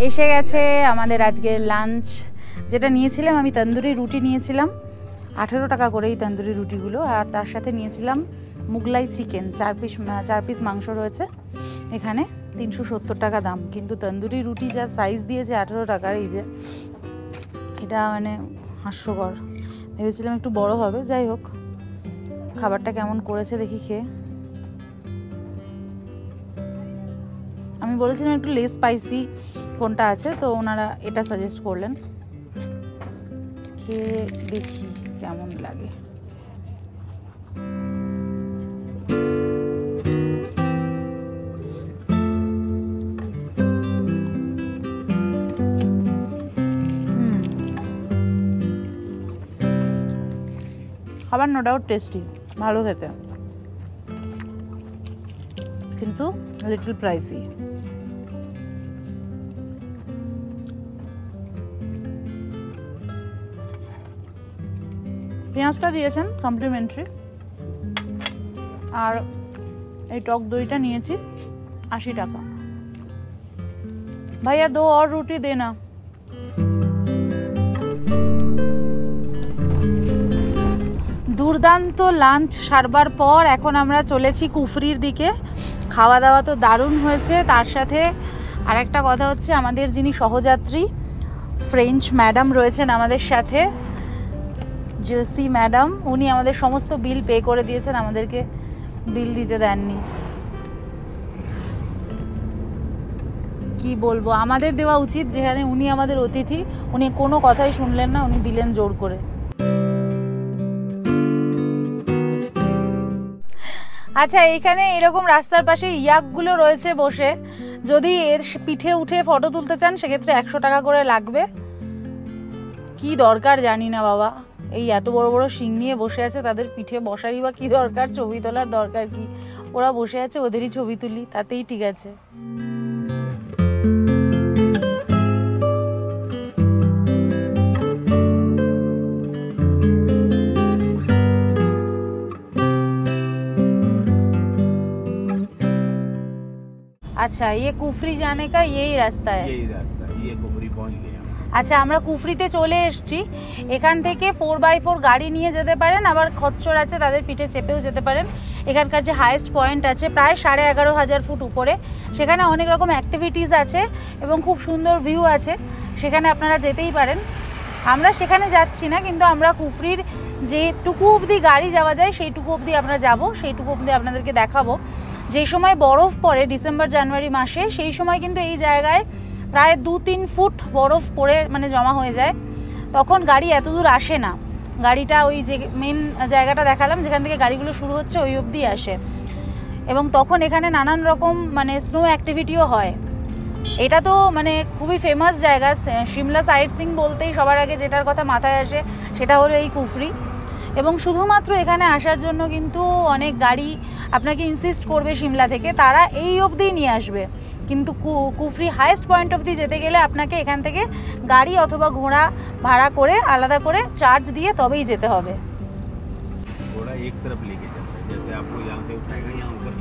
এসে গেছে আমাদের আজকের লাঞ্চ। যেটা নিয়েছিলাম আমি তন্দুরি রুটি নিয়েছিলাম, 18 টাকা করে এই তন্দুরি রুটিগুলো। আর তার সাথে নিয়েছিলাম মুগলাই চিকেন, 4 পিস মাংস রয়েছে এখানে, 370 টাকা দাম। কিন্তু তন্দুরি রুটি যা সাইজ দিয়েছে 18 টাকার, এই যে এটা মানে হাস্যকর। ভেবেছিলাম একটু বড় হবে, যাই হোক। খাবারটা কেমন করেছে দেখি খেয়ে। আমি বলেছিলাম একটু লেস স্পাইসি কোনটা আছে, তো ওনারা এটা সাজেস্ট করলেন। খেয়ে দেখি কেমন লাগে। খাবার নো ডাউট টেস্টি, ভালো খেতে, কিন্তু লিটল প্রাইসি। পেঁয়াজটা দিয়েছেন কমপ্লিমেন্টারি, আর এই টক দইটা নিয়েছি 80 টাকা। ভাইয়া 2 और रोटी देना। দুর্দান্ত লাঞ্চ সারবার পর এখন আমরা চলেছি কুফরির দিকে। খাওয়া দাওয়া তো দারুণ হয়েছে, তার সাথে আরেকটা কথা হচ্ছে আমাদের যিনি সহযাত্রী ফ্রেঞ্চ ম্যাডাম রয়েছেন আমাদের সাথে, জেসি ম্যাডাম, উনি আমাদের সমস্ত বিল পে করে দিয়েছেন, আমাদেরকে বিল দিতে দেননি। কি বলবো, আমাদের দেওয়া উচিত, যেখানে উনি আমাদের অতিথি, উনি কোনো কথাই শুনলেন না, উনি দিলেন জোর করে। আচ্ছা, এইখানে এরকম রাস্তার পাশে ইয়াকগুলো রয়েছে বসে, যদি এর পিঠে উঠে ফটো তুলতে চান সেক্ষেত্রে 100 টাকা করে লাগবে। কি দরকার জানি না বাবা, এই এত বড় বড় শিং নিয়ে বসে আছে, তাদের পিঠে বসারই বা কি দরকার, ছবি তোলার দরকার কি? ওরা বসে আছে, ওদেরই ছবি তুলি, তাতেই ঠিক আছে। अच्छा, ये कुफरी जाने का यही रास्ता है? यही रास्ता, ये कुफरी पहुंच गए। আচ্ছা, আমরা কুফরিতে চলে এসেছি। এখান থেকে 4x4 গাড়ি নিয়ে যেতে পারেন, আবার খচ্চর আছে, তাদের পিঠে চেপেও যেতে পারেন। এখানকার যে হাইয়েস্ট পয়েন্ট আছে প্রায় 11,500 ফুট উপরে, সেখানে অনেক রকম অ্যাক্টিভিটিস আছে এবং খুব সুন্দর ভিউ আছে, সেখানে আপনারা যেতেই পারেন। আমরা সেখানে যাচ্ছি না, কিন্তু আমরা কুফরির যেটুকু অবধি গাড়ি যাওয়া যায় সেইটুকু অবধি আমরা যাব, সেইটুকু অবধি আপনাদেরকে দেখাবো। যে সময় বরফ পড়ে ডিসেম্বর জানুয়ারি মাসে, সেই সময় কিন্তু এই জায়গায় প্রায় 2-3 ফুট বরফ পড়ে মানে জমা হয়ে যায়, তখন গাড়ি এত দূর আসে না। গাড়িটা ওই যে মেন জায়গাটা দেখালাম যেখান থেকে গাড়িগুলো শুরু হচ্ছে ওই অবধি আসে, এবং তখন এখানে নানান রকম মানে স্নো অ্যাক্টিভিটিও হয়। এটা তো মানে খুবই ফেমাস জায়গা। সিমলা সাইট সিইং বলতেই সবার আগে যেটার কথা মাথায় আসে সেটা হলো এই কুফরি, এবং শুধুমাত্র এখানে আসার জন্য কিন্তু অনেক গাড়ি আপনাকে ইনসিস্ট করবে সিমলা থেকে, তারা এই অবধি নিয়ে আসবে, কিন্তু কুফরি হাইয়েস্ট পয়েন্ট অবধি যেতে গেলে আপনাকে এখান থেকে গাড়ি অথবা ঘোড়া ভাড়া করে আলাদা করে চার্জ দিয়ে তবেই যেতে হবে। घोड़ा एक तरफ लेके चलता है, जैसे आपको यहाँ से उठाएगा, यहाँ ऊपर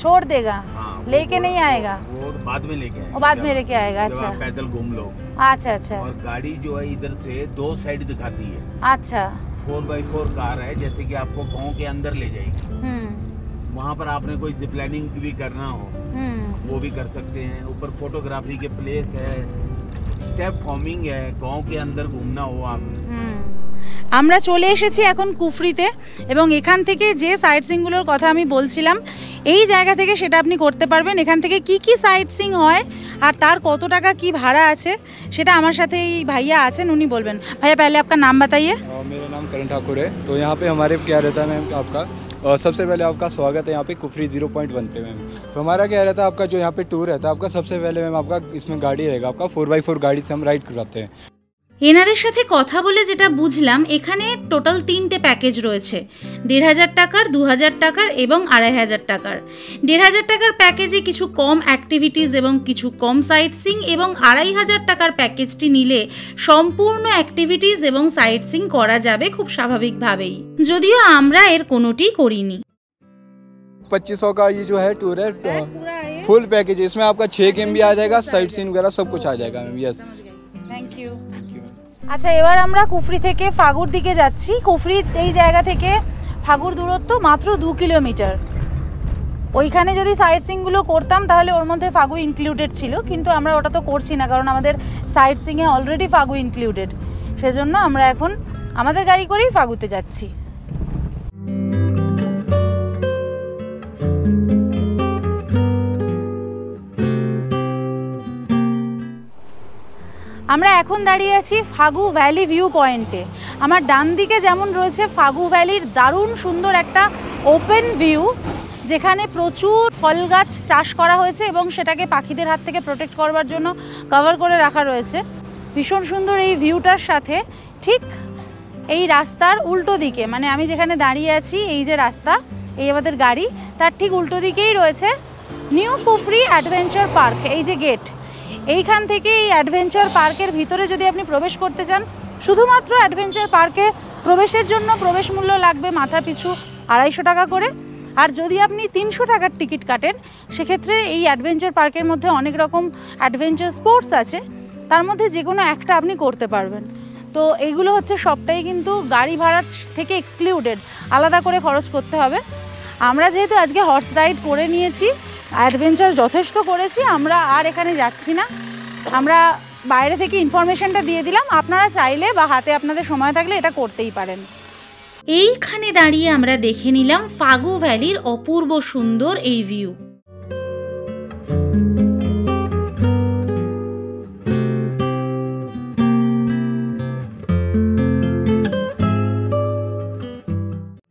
छोड़ देगा, हाँ, लेके नहीं आएगा, वो बाद में लेके आएगा, वो बाद में लेके आएगा। अच्छा, आप पैदल घूम लो। अच्छा अच्छा, और गाड़ी जो है इधर से 2 साइड दिखाती है। अच्छा, 4x4 कार है, जैसे कि आपको गांव के अंदर ले जाएगी। वहाँ पर आपने कोई जिपलाइनिंग भी करना हो वो भी कर सकते हैं। ऊपर फोटोग्राफी के प्लेस है, स्टेप फॉर्मिंग है, गांव के अंदर घूमना हो आपने। আমরা চলে এসেছি এখন কুফরিতে, এবং এখান থেকে যে সাইট সিইংগুলোর কথা আমি বলছিলাম এই জায়গা থেকে সেটা আপনি করতে পারবেন। এখান থেকে কি কি সাইট সিইং হয় আর তার কত টাকা কি ভাড়া আছে সেটা আমার সাথে এই ভাইয়া আছেন, উনি বলবেন। ভাইয়া पहले आपका नाम बताइए। मेरा नाम करण ठाकुर है। तो यहाँ पे हमारे क्या रहता है मैम आपका, सबसे पहले आपका स्वागत है यहाँ पे कुफरी 0.1 पे मैम। तो हमारा क्या रहता है आपका जो यहाँ पे टूर रहता है आपका, सबसे पहले मैम आपका इसमें गाड़ी रहेगा, आपका 4x4 गाड़ी से हम राइड कराते हैं। এনাদের সাথে কথা বলে যেটা বুঝলাম, এখানে টোটাল 3টে প্যাকেজ রয়েছে, 1,500 টাকার, 2,000 টাকার এবং 2,500 টাকার। 1,500 টাকার প্যাকেজে কিছু কম অ্যাক্টিভিটিস এবং কিছু কম সাইট সিইং, এবং 2,500 টাকার প্যাকেজটি নিলে সম্পূর্ণ অ্যাক্টিভিটিস এবং সাইট সিইং করা যাবে খুব স্বাভাবিকভাবেই, যদিও আমরা এর কোনোটি করিনি। 2500 का ये जो है टूर है फुल पैकेज, इसमें आपका 6 गेम भी आ जाएगा, साइट सीन वगैरह सब कुछ आ जाएगा मैम। Yes, thank you. আচ্ছা, এবার আমরা কুফরি থেকে ফাগুর দিকে যাচ্ছি। কুফরি এই জায়গা থেকে ফাগুর দূরত্ব মাত্র 2 কিলোমিটার। ওইখানে যদি সাইট সিইংগুলো করতাম তাহলে ওর মধ্যে ফাগু ইনক্লুডেড ছিল, কিন্তু আমরা ওটা তো করছি না, কারণ আমাদের সাইট সিইংয়ে অলরেডি ফাগু ইনক্লুডেড। সেজন্য আমরা এখন আমাদের গাড়ি করেই ফাগুতে যাচ্ছি। আমরা এখন দাঁড়িয়ে আছি ফাগু ভ্যালি ভিউ পয়েন্টে। আমার ডান দিকে যেমন রয়েছে ফাগু ভ্যালির দারুণ সুন্দর একটা ওপেন ভিউ, যেখানে প্রচুর ফল গাছ চাষ করা হয়েছে এবং সেটাকে পাখিদের হাত থেকে প্রোটেক্ট করবার জন্য কভার করে রাখা রয়েছে। ভীষণ সুন্দর এই ভিউটার সাথে ঠিক এই রাস্তার উল্টো দিকে, মানে আমি যেখানে দাঁড়িয়ে আছি এই যে রাস্তা, এই আমাদের গাড়ি, তার ঠিক উল্টো দিকেই রয়েছে নিউ কুফরি অ্যাডভেঞ্চার পার্ক। এই যে গেট, এইখান থেকে এই অ্যাডভেঞ্চার পার্কের ভিতরে যদি আপনি প্রবেশ করতে চান, শুধুমাত্র অ্যাডভেঞ্চার পার্কে প্রবেশের জন্য প্রবেশ মূল্য লাগবে মাথা পিছু 250 টাকা করে। আর যদি আপনি 300 টাকার টিকিট কাটেন, সেক্ষেত্রে এই অ্যাডভেঞ্চার পার্কের মধ্যে অনেক রকম অ্যাডভেঞ্চার স্পোর্টস আছে, তার মধ্যে যে কোনো একটা আপনি করতে পারবেন। তো এইগুলো হচ্ছে সবটাই কিন্তু গাড়ি ভাড়া থেকে এক্সক্লুডেড, আলাদা করে খরচ করতে হবে। আমরা যেহেতু আজকে হর্স রাইড করে নিয়েছি, অ্যাডভেঞ্চার যথেষ্ট করেছি, আমরা আর এখানে যাচ্ছি না। আমরা বাইরে থেকে ইনফরমেশনটা দিয়ে দিলাম, আপনারা চাইলে বা হাতে আপনাদের সময় থাকলে এটা করতেই পারেন। এইখানে দাঁড়িয়ে আমরা দেখে নিলাম ফাগু ভ্যালির অপূর্ব সুন্দর এই ভিউ।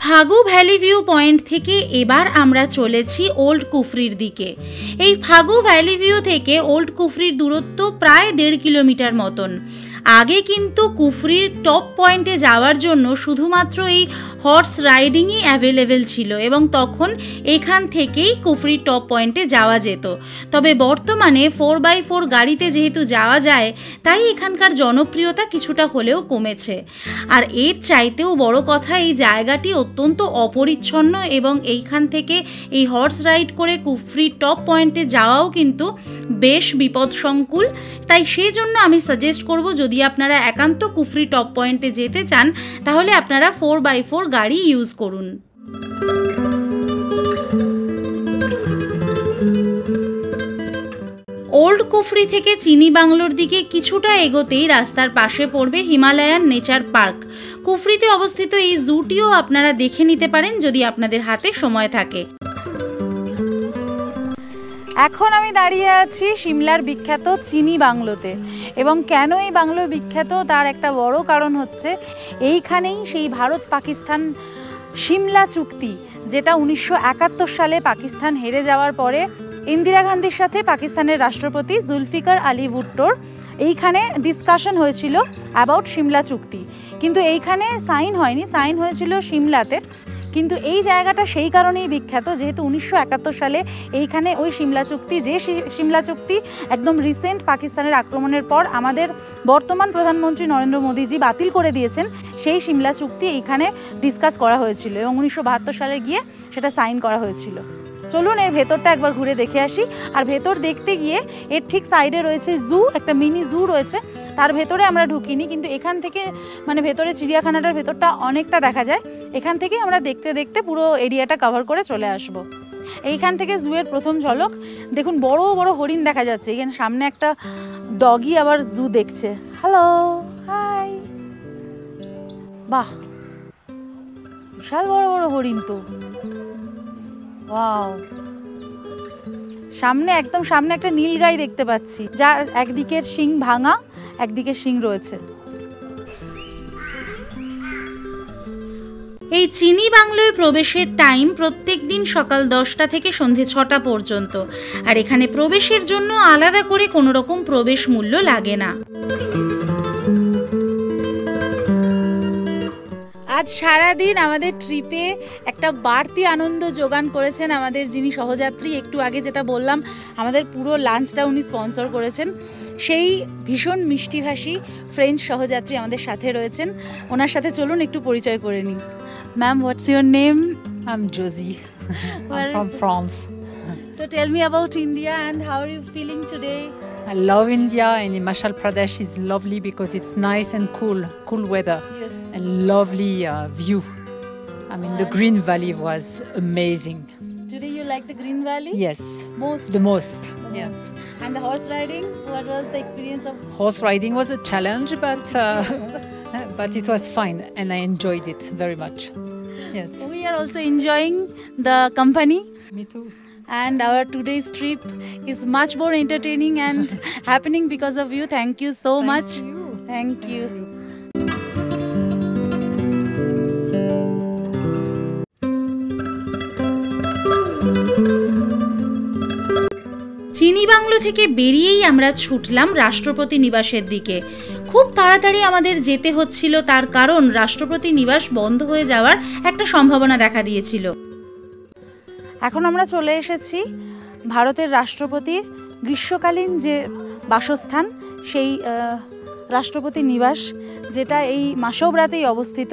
ফাগু ভ্যালি ভিউ পয়েন্ট থেকে এবার আমরা চলেছি ওল্ড কুফরির দিকে। এই ফাগু ভ্যালি ভিউ থেকে ওল্ড কুফরির দূরত্ব প্রায় 1.5 কিলোমিটার মতন। আগে কিন্তু কুফরির টপ পয়েন্টে যাওয়ার জন্য শুধুমাত্র এই হর্স রাইডিংই অ্যাভেলেবেল ছিল এবং তখন এখান থেকেই কুফরির টপ পয়েন্টে যাওয়া যেত। তবে বর্তমানে 4x4 গাড়িতে যেহেতু যাওয়া যায়, তাই এখানকার জনপ্রিয়তা কিছুটা হলেও কমেছে। আর এর চাইতেও বড় কথা, এই জায়গাটি অত্যন্ত অপরিচ্ছন্ন এবং এইখান থেকে এই হর্স রাইড করে কুফরির টপ পয়েন্টে যাওয়াও কিন্তু বেশ বিপদসংকুল। তাই সেই জন্য আমি সাজেস্ট করব, যদি আপনারা একান্ত কুফরি টপ পয়েন্টে যেতে চান, তাহলে আপনারা 4x4 গাড়ি ইউজ করুন। ওল্ড কুফরি থেকে চিনি বাংলোর দিকে কিছুটা এগোতেই রাস্তার পাশে পড়বে হিমালয়ান নেচার পার্ক। কুফরিতে অবস্থিত এই জুটিও আপনারা দেখে নিতে পারেন যদি আপনাদের হাতে সময় থাকে। এখন আমি দাঁড়িয়ে আছি সিমলার বিখ্যাত চিনি বাংলোতে, এবং কেন এই বাংলো বিখ্যাত তার একটা বড় কারণ হচ্ছে এইখানেই সেই ভারত পাকিস্তান সিমলা চুক্তি, যেটা 1971 সালে পাকিস্তান হেরে যাওয়ার পরে ইন্দিরা গান্ধীর সাথে পাকিস্তানের রাষ্ট্রপতি জুলফিকার আলী ভুট্টোর এইখানে ডিসকাশন হয়েছিল অ্যাবাউট সিমলা চুক্তি। কিন্তু এইখানে সাইন হয়নি, সাইন হয়েছিল সিমলাতে। কিন্তু এই জায়গাটা সেই কারণেই বিখ্যাত, যেহেতু 1971 সালে এইখানে ওই সিমলা চুক্তি, যে সিমলা চুক্তি একদম রিসেন্ট পাকিস্তানের আক্রমণের পর আমাদের বর্তমান প্রধানমন্ত্রী নরেন্দ্র মোদীজি বাতিল করে দিয়েছেন, সেই সিমলা চুক্তি এইখানে ডিসকাস করা হয়েছিল এবং 1972 সালে গিয়ে সেটা সাইন করা হয়েছিল। চলুন এর ভেতরটা একবার ঘুরে দেখে আসি। আর ভেতর দেখতে গিয়ে এর ঠিক সাইডে রয়েছে জু, একটা মিনি জু রয়েছে, তার ভেতরে আমরা ঢুকিনি, কিন্তু এখান থেকে মানে ভেতরে চিড়িয়াখানাটার ভেতরটা অনেকটা দেখা যায়। এখান থেকে আমরা দেখতে দেখতে পুরো এরিয়াটা কভার করে চলে আসব। এইখান থেকে জুয়ের প্রথম ঝলক দেখুন, বড় বড় হরিণ দেখা যাচ্ছে। এখানে সামনে একটা ডগি আবার জু দেখছে। হ্যালো, হাই, বাহ, বিশাল বড় বড় হরিণ তো। ওয়াও, সামনে একদম সামনে একটা নীলগাই দেখতে পাচ্ছি, যার একদিকের শিং ভাঙা, একদিকে শিং রয়েছে। এই চিনি বাংলোয় প্রবেশের টাইম প্রত্যেক দিন সকাল 10টা থেকে সন্ধে 6টা পর্যন্ত। আর এখানে প্রবেশের জন্য আলাদা করে কোনো রকম প্রবেশ মূল্য লাগে না। আজ সারাদিন আমাদের ট্রিপে একটা বাড়তি আনন্দ যোগান করেছেন আমাদের যিনি সহযাত্রী, একটু আগে যেটা বললাম আমাদের পুরো লাঞ্চটা উনি স্পন্সর করেছেন, সেই ভীষণ মিষ্টিভাষী ফ্রেঞ্চ সহযাত্রী আমাদের সাথে রয়েছেন। ওনার সাথে চলুন একটু পরিচয় করে নিই। Ma'am, what's your name? I'm Josie. I'm from France. So tell me about India and how are you feeling today? I love India, and Himachal Pradesh is lovely because it's nice and cool weather. Yes. And lovely view. I mean, the Green Valley was amazing. Today you like the Green Valley? Yes, Most? the most. Yes. And the horse riding? What was the experience of? Horse riding was a challenge, but it was fine, and I enjoyed it very much. Yes. We are also enjoying the company. Me too. and our today's trip is much more entertaining and happening because of you. Thank you so much. Thank you. চিনি bungalow থেকে বেরিয়েই আমরা ছুটলাম রাষ্ট্রপতি নিবাসের দিকে। খুব তাড়াতাড়ি আমাদের যেতে হচ্ছিল, তার কারণ রাষ্ট্রপতি নিবাস বন্ধ হয়ে যাওয়ার একটা সম্ভাবনা দেখা দিয়েছিল। এখন আমরা চলে এসেছি ভারতের রাষ্ট্রপতির গ্রীষ্মকালীন যে বাসস্থান, সেই রাষ্ট্রপতি নিবাস, যেটা এই মাসোবরাতেই অবস্থিত,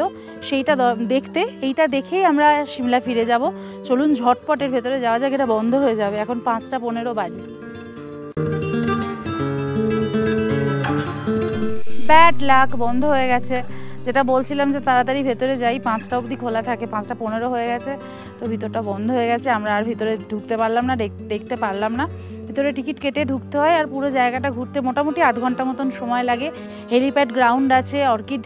সেইটা দেখতে। এইটা দেখেই আমরা সিমলা ফিরে যাব। চলুন ঝটপটের ভেতরে যাওয়া যাক, এটা বন্ধ হয়ে যাবে। এখন 5:15 বাজে। ব্যাড লাক, বন্ধ হয়ে গেছে। যেটা বলছিলাম যে তাড়াতাড়ি ভেতরে যাই, 5টা অবধি খোলা থাকে, 5:15 হয়ে গেছে, তো ভিতরটা বন্ধ হয়ে গেছে। আমরা আর ভিতরে ঢুকতে পারলাম না, দেখতে পারলাম না। ভিতরে টিকিট কেটে ঢুকতে হয়, আর পুরো জায়গাটা ঘুরতে মোটামুটি আধ ঘন্টা মতন সময় লাগে। হেলিপ্যাড গ্রাউন্ড আছে, অর্কিড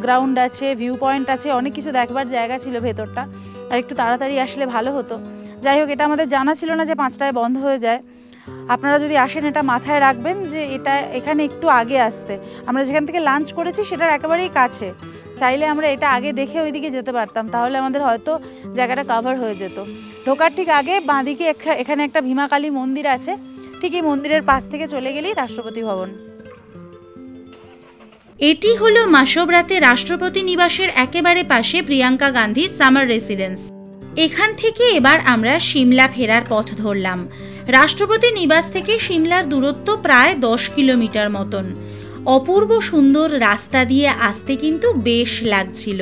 গ্রাউন্ড আছে, ভিউ পয়েন্ট আছে, অনেক কিছু দেখবার জায়গা ছিল ভেতরটা। আর একটু তাড়াতাড়ি আসলে ভালো হতো। যাই হোক, এটা আমাদের জানা ছিল না যে 5টায় বন্ধ হয়ে যায়। আপনারা যদি আসেন এটা মাথায় রাখবেন যে এখানে একটু আগে আসতে। আমরা যেখান থেকে লাঞ্চ করেছি সেটার একেবারেই কাছে। চাইলে আমরা এটা আগে দেখে ওইদিকে যেতে পারতাম, তাহলে আমাদের হয়তো জায়গাটা কভার হয়ে যেত। ঢোকার ঠিক আগে বাঁদিকে এখানে একটা ভীমাকালী মন্দির আছে, ঠিক এই মন্দিরের পাশ থেকে চলে গেলেই রাষ্ট্রপতি ভবন। এটি হলো মাসোবরাতে রাষ্ট্রপতি নিবাসের একেবারে পাশে প্রিয়াঙ্কা গান্ধীর সামার রেসিডেন্স। এখান থেকে এবার আমরা সিমলা ফেরার পথ ধরলাম। রাষ্ট্রপতি নিবাস থেকে সিমলার দূরত্ব প্রায় 10 কিলোমিটার মতন। অপূর্ব সুন্দর রাস্তা দিয়ে আসতে কিন্তু বেশ লাগছিল।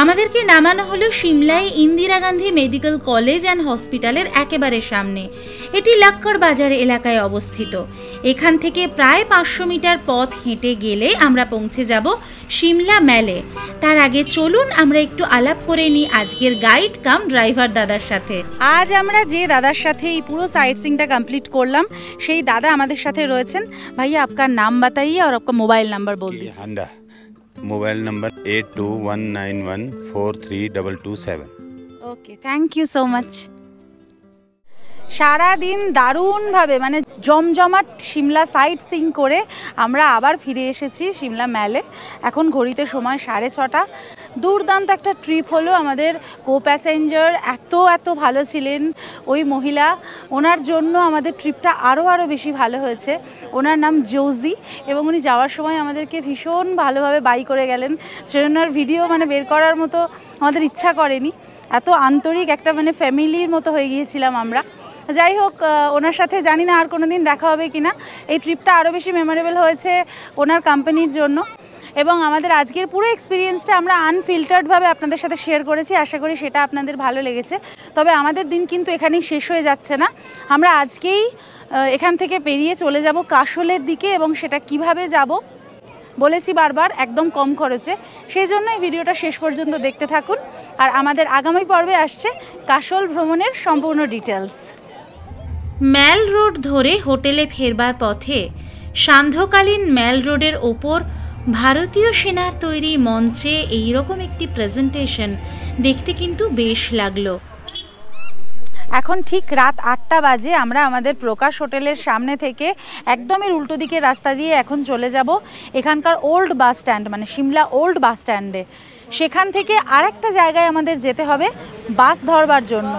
আমাদেরকে নামানো হলো সিমলায় Indira Gandhi medical college and হসপিটালের একেবারে সামনে। এটি লাক্কর বাজার এলাকায় অবস্থিত। এখান থেকে প্রায় 500 মিটার পথ হেঁটে গেলে আমরা পৌঁছে যাব সিমলা ম্যালে। তার আগে চলুন আমরা একটু আলাপ করে নিই আজকের গাইড কাম ড্রাইভার দাদার সাথে। আজ আমরা যে দাদার সাথে এই পুরো সাইট সিইংটা কমপ্লিট করলাম, সেই দাদা আমাদের সাথে রয়েছেন। ভাইয়া, আপনার নাম বাতাইয়ে আর আপনার মোবাইল নাম্বার বল দিজিয়ে। Mobile number 8219143227। Okay, thank you so much. সারাদিন দারুণভাবে মানে জমজমাট সিমলা সাইট সিইং করে আমরা আবার ফিরে এসেছি সিমলা ম্যালে। এখন ঘড়িতে সময় 6:30। দুর্দান্ত একটা ট্রিপ হলো। আমাদের কো প্যাসেঞ্জার এত ভালো ছিলেন ওই মহিলা, ওনার জন্য আমাদের ট্রিপটা আরও বেশি ভালো হয়েছে। ওনার নাম জোজি, এবং উনি যাওয়ার সময় আমাদেরকে ভীষণ ভালোভাবে বাই করে গেলেন। সেজন্যর ভিডিও মানে বের করার মতো আমাদের ইচ্ছা করেনি। এত আন্তরিক একটা মানে ফ্যামিলির মতো হয়ে গিয়েছিলাম আমরা। যাই হোক, ওনার সাথে জানি না আর কোনো দিন দেখা হবে কি না। এই ট্রিপটা আরও বেশি মেমোরেবল হয়েছে ওনার কোম্পানির জন্য। এবং আমাদের আজকের পুরো এক্সপিরিয়েন্সটা আমরা আনফিল্টার্ডভাবে আপনাদের সাথে শেয়ার করেছি। আশা করি সেটা আপনাদের ভালো লেগেছে। তবে আমাদের দিন কিন্তু এখানেই শেষ হয়ে যাচ্ছে না। আমরা আজকেই এখান থেকে পেরিয়ে চলে যাব কাশলের দিকে, এবং সেটা কিভাবে যাব বলেছি বারবার, একদম কম খরচে। সেই জন্যই ভিডিওটা শেষ পর্যন্ত দেখতে থাকুন। আর আমাদের আগামী পর্বে আসছে কাশল ভ্রমণের সম্পূর্ণ ডিটেলস। ম্যাল রোড ধরে হোটেলে ফেরবার পথে সান্ধ্যকালীন ম্যাল রোডের ওপর ভারতীয় সেনার তৈরি মঞ্চে এইরকম একটি প্রেজেন্টেশন দেখতে কিন্তু বেশ লাগলো। এখন ঠিক রাত 8টা বাজে। আমরা আমাদের প্রকাশ হোটেলের সামনে থেকে একদমই উল্টো দিকের রাস্তা দিয়ে এখন চলে যাব এখানকার ওল্ড বাস স্ট্যান্ড, মানে সিমলা ওল্ড বাস স্ট্যান্ডে। সেখান থেকে আরেকটা জায়গায় আমাদের যেতে হবে বাস ধরবার জন্য।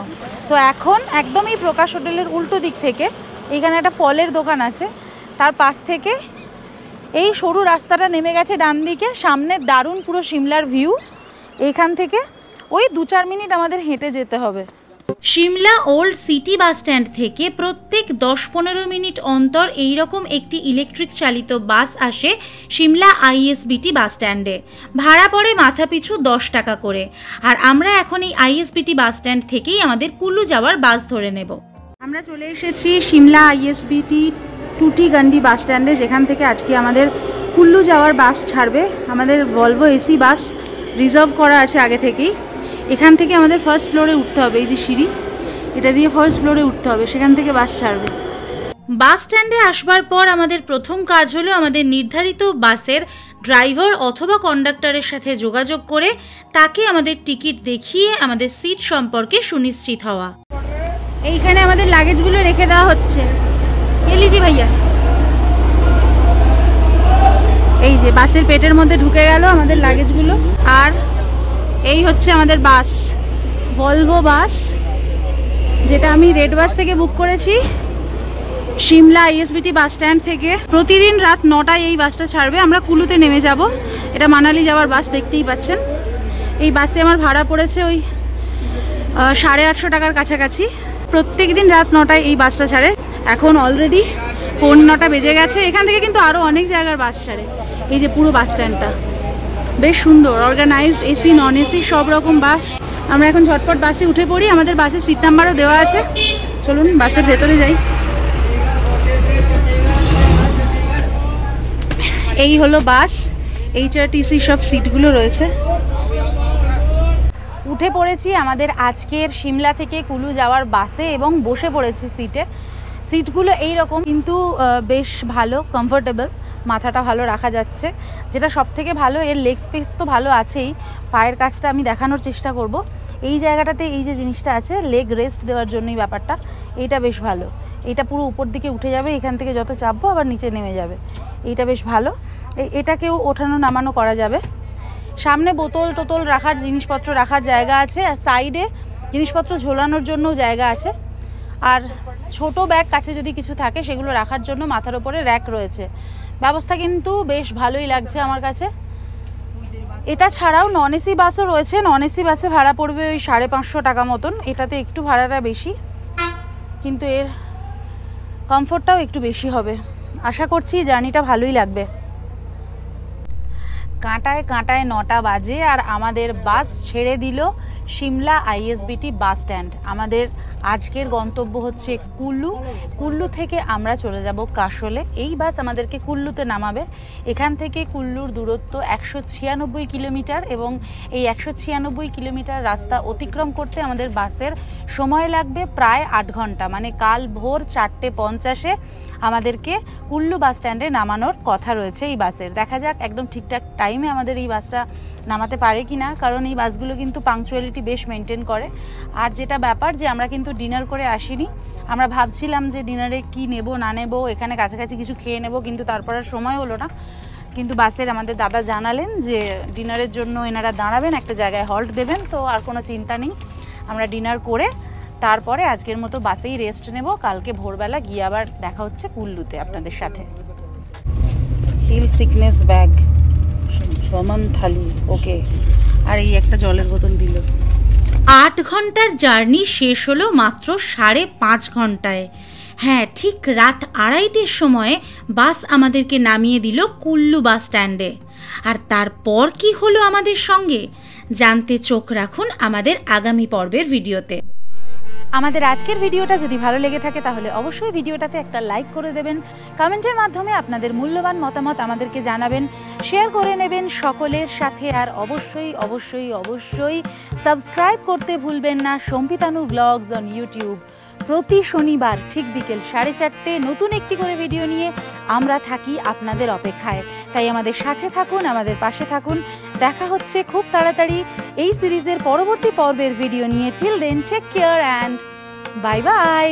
তো এখন একদমই প্রকাশ হোটেলের উল্টো দিক থেকে এখানে একটা ফলের দোকান আছে, তার পাশ থেকে এই সরু রাস্তাটা নেমে গেছে ডান দিকে। সামনে দারুণ পুরো সিমলার ভিউ। এইখান থেকে ওই 2-4 মিনিট আমাদের হেঁটে যেতে হবে। Shimla old city bus stand থেকে প্রত্যেক 10-15 মিনিট অন্তর এইরকম একটি ইলেকট্রিক চালিত বাস আসে সিমলা আইএসবিটি বাস স্ট্যান্ডে। ভাড়া পড়ে মাথাপিছু 10 টাকা করে। আর আমরা এখন এই আইএসবিটি বাস স্ট্যান্ড থেকেই আমাদের কুল্লু যাওয়ার বাস ধরে নেব। আমরা চলে এসেছি সিমলা আইএসবিটি টুটিগান্ডি বাস স্ট্যান্ডে, যেখান থেকে আজকে আমাদের কুল্লু যাওয়ার বাস ছাড়বে। আমাদের ভলভো এসি বাস রিজার্ভ করা আছে আগে থেকেই। এখান থেকে আমাদের ফার্স্ট ফ্লোরে উঠতে হবে, এই যে সিঁড়ি, এটা দিয়ে ফার্স্ট ফ্লোরে উঠতে হবে, সেখান থেকে বাস ছাড়বে। বাস স্ট্যান্ডে আসবার পর আমাদের প্রথম কাজ হলো আমাদের নির্ধারিত বাসের ড্রাইভার অথবা কন্ডাক্টরের সাথে যোগাযোগ করে তাকে আমাদের টিকিট দেখিয়ে আমাদের সিট সম্পর্কে সুনিশ্চিত হওয়া। এইখানে আমাদের লাগেজগুলো রেখে দেওয়া হচ্ছে। এলিজি ভাইয়া, এই যে বাসের পেটের মধ্যে ঢুকে গেল আমাদের লাগেজগুলো। আর এই হচ্ছে আমাদের বাস, ভলভো বাস, যেটা আমি রেড বাস থেকে বুক করেছি, সিমলা আইএসবিটি বাস স্ট্যান্ড থেকে। প্রতিদিন রাত 9টায় এই বাসটা ছাড়বে। আমরা কুলুতে নেমে যাব, এটা মানালি যাওয়ার বাস, দেখতেই পাচ্ছেন। এই বাসে আমার ভাড়া পড়েছে ওই 850 টাকার কাছাকাছি। প্রত্যেক দিন রাত 9টায় এই বাসটা ছাড়ে। এখন অলরেডি 9:15 বেজে গেছে। এখান থেকে কিন্তু আরও অনেক জায়গার বাস ছাড়ে। এই যে পুরো বাস স্ট্যান্ডটা বেশ সুন্দর, অর্গানাইজড, এসি নন এসি সব রকম বাস। আমরা এখন ঝটপট বাসে উঠে পড়ি। আমাদের বাসের সিট নাম্বারও দেওয়া আছে। চলুন বাসের ভেতরে যাই। এই হলো বাস, HRTC সব সিটগুলো রয়েছে। উঠে পড়েছি আমাদের আজকের সিমলা থেকে কুলু যাওয়ার বাসে এবং বসে পড়েছি সিটে। সিটগুলো এই রকম, কিন্তু বেশ ভালো, কমফোর্টেবল, মাথাটা ভালো রাখা যাচ্ছে। যেটা সব থেকে ভালো, এর লেগ স্পেস তো ভালো আছেই। পায়ের কাছটা আমি দেখানোর চেষ্টা করব। এই জায়গাটাতে এই যে জিনিসটা আছে, লেগ রেস্ট দেওয়ার জন্যই ব্যাপারটা, এইটা বেশ ভালো। এটা পুরো উপর দিকে উঠে যাবে, এখান থেকে যত চাপবো আবার নিচে নেমে যাবে। এইটা বেশ ভালো, এটাকেও ওঠানো নামানো করা যাবে। সামনে বোতল টোতল রাখার, জিনিসপত্র রাখার জায়গা আছে, আর সাইডে জিনিসপত্র ঝোলানোর জন্যও জায়গা আছে। আর ছোট ব্যাগ কাছে যদি কিছু থাকে সেগুলো রাখার জন্য মাথার উপরে র্যাক রয়েছে। ব্যবস্থা কিন্তু বেশ ভালোই লাগছে আমার কাছে। এটা ছাড়াও নন এসি বাসও রয়েছে। নন এসি বাসে ভাড়া পড়বে ওই 550 টাকা মতন। এটাতে একটু ভাড়াটা বেশি, কিন্তু এর কমফোর্টটাও একটু বেশি হবে। আশা করছি জার্নিটা ভালোই লাগবে। কাঁটায় কাঁটায় 9টা বাজে আর আমাদের বাস ছেড়ে দিল সিমলা আইএসবিটি বাস স্ট্যান্ড। আমাদের আজকের গন্তব্য হচ্ছে কুল্লু। কুল্লু থেকে আমরা চলে যাব কাশলে। এই বাস আমাদেরকে কুল্লুতে নামাবে। এখান থেকে কুল্লুর দূরত্ব 196 কিলোমিটার এবং এই 196 কিলোমিটার রাস্তা অতিক্রম করতে আমাদের বাসের সময় লাগবে প্রায় 8 ঘন্টা। মানে কাল ভোর 4:50-এ আমাদেরকে কুল্লু বাস স্ট্যান্ডে নামানোর কথা রয়েছে এই বাসের। দেখা যাক একদম ঠিকঠাক টাইমে আমাদের এই বাসটা নামাতে পারে কি না, কারণ এই বাসগুলো কিন্তু পাংচুয়ালিটি বেশ মেনটেন করে। আর যেটা ব্যাপার যে আমরা কিন্তু ডিনার করে আসিনি। আমরা ভাবছিলাম যে ডিনারে কি নেব না নেব, এখানে কাছাকাছি কিছু খেয়ে নেব, কিন্তু তারপর আর সময় হলো না। কিন্তু বাসের আমাদের দাদা জানালেন যে ডিনারের জন্য এনারা দাঁড়াবেন, একটা জায়গায় হল্ট দেবেন, তো আর কোনো চিন্তা নেই। আমরা ডিনার করে তারপরে আজকের মতো বাসেই রেস্ট নেব। কালকে ভোরবেলা গিয়ে আবার দেখা হচ্ছে কুল্লুতে আপনাদের সাথে। হিল সিকনেস ব্যাগ, ভ্রমণ থালি, ওকে। আর এই একটা জলের বোতল দিল। 8 ঘন্টার জার্নি শেষ হলো মাত্র 5.5 ঘন্টায়। হ্যাঁ, ঠিক রাত 2:30-এর সময় বাস আমাদেরকে নামিয়ে দিল কুল্লু বাস স্ট্যান্ডে। আর তারপর কি হলো আমাদের সঙ্গে জানতে চোখ রাখুন আমাদের আগামী পর্বের ভিডিওতে। আমাদের আজকের ভিডিওটা যদি ভালো লেগে থাকে তাহলে অবশ্যই ভিডিওটাতে একটা লাইক করে দেবেন। কমেন্টের মাধ্যমে আপনাদের মূল্যবান মতামত আমাদেরকে জানাবেন, শেয়ার করে নেবেন সকলের সাথে। আর অবশ্যই অবশ্যই অবশ্যই সাবস্ক্রাইব করতে ভুলবেন না সম্পিতানু ব্লগস অন ইউটিউব। প্রতি শনিবার ঠিক বিকেল 4:30 নতুন একটি করে ভিডিও নিয়ে আমরা থাকি আপনাদের অপেক্ষায়। তাই আমাদের সাথে থাকুন, আমাদের পাশে থাকুন। দেখা হচ্ছে খুব তাড়াতাড়ি এই সিরিজের পরবর্তী পর্বের ভিডিও নিয়ে। Till then take care and bye by.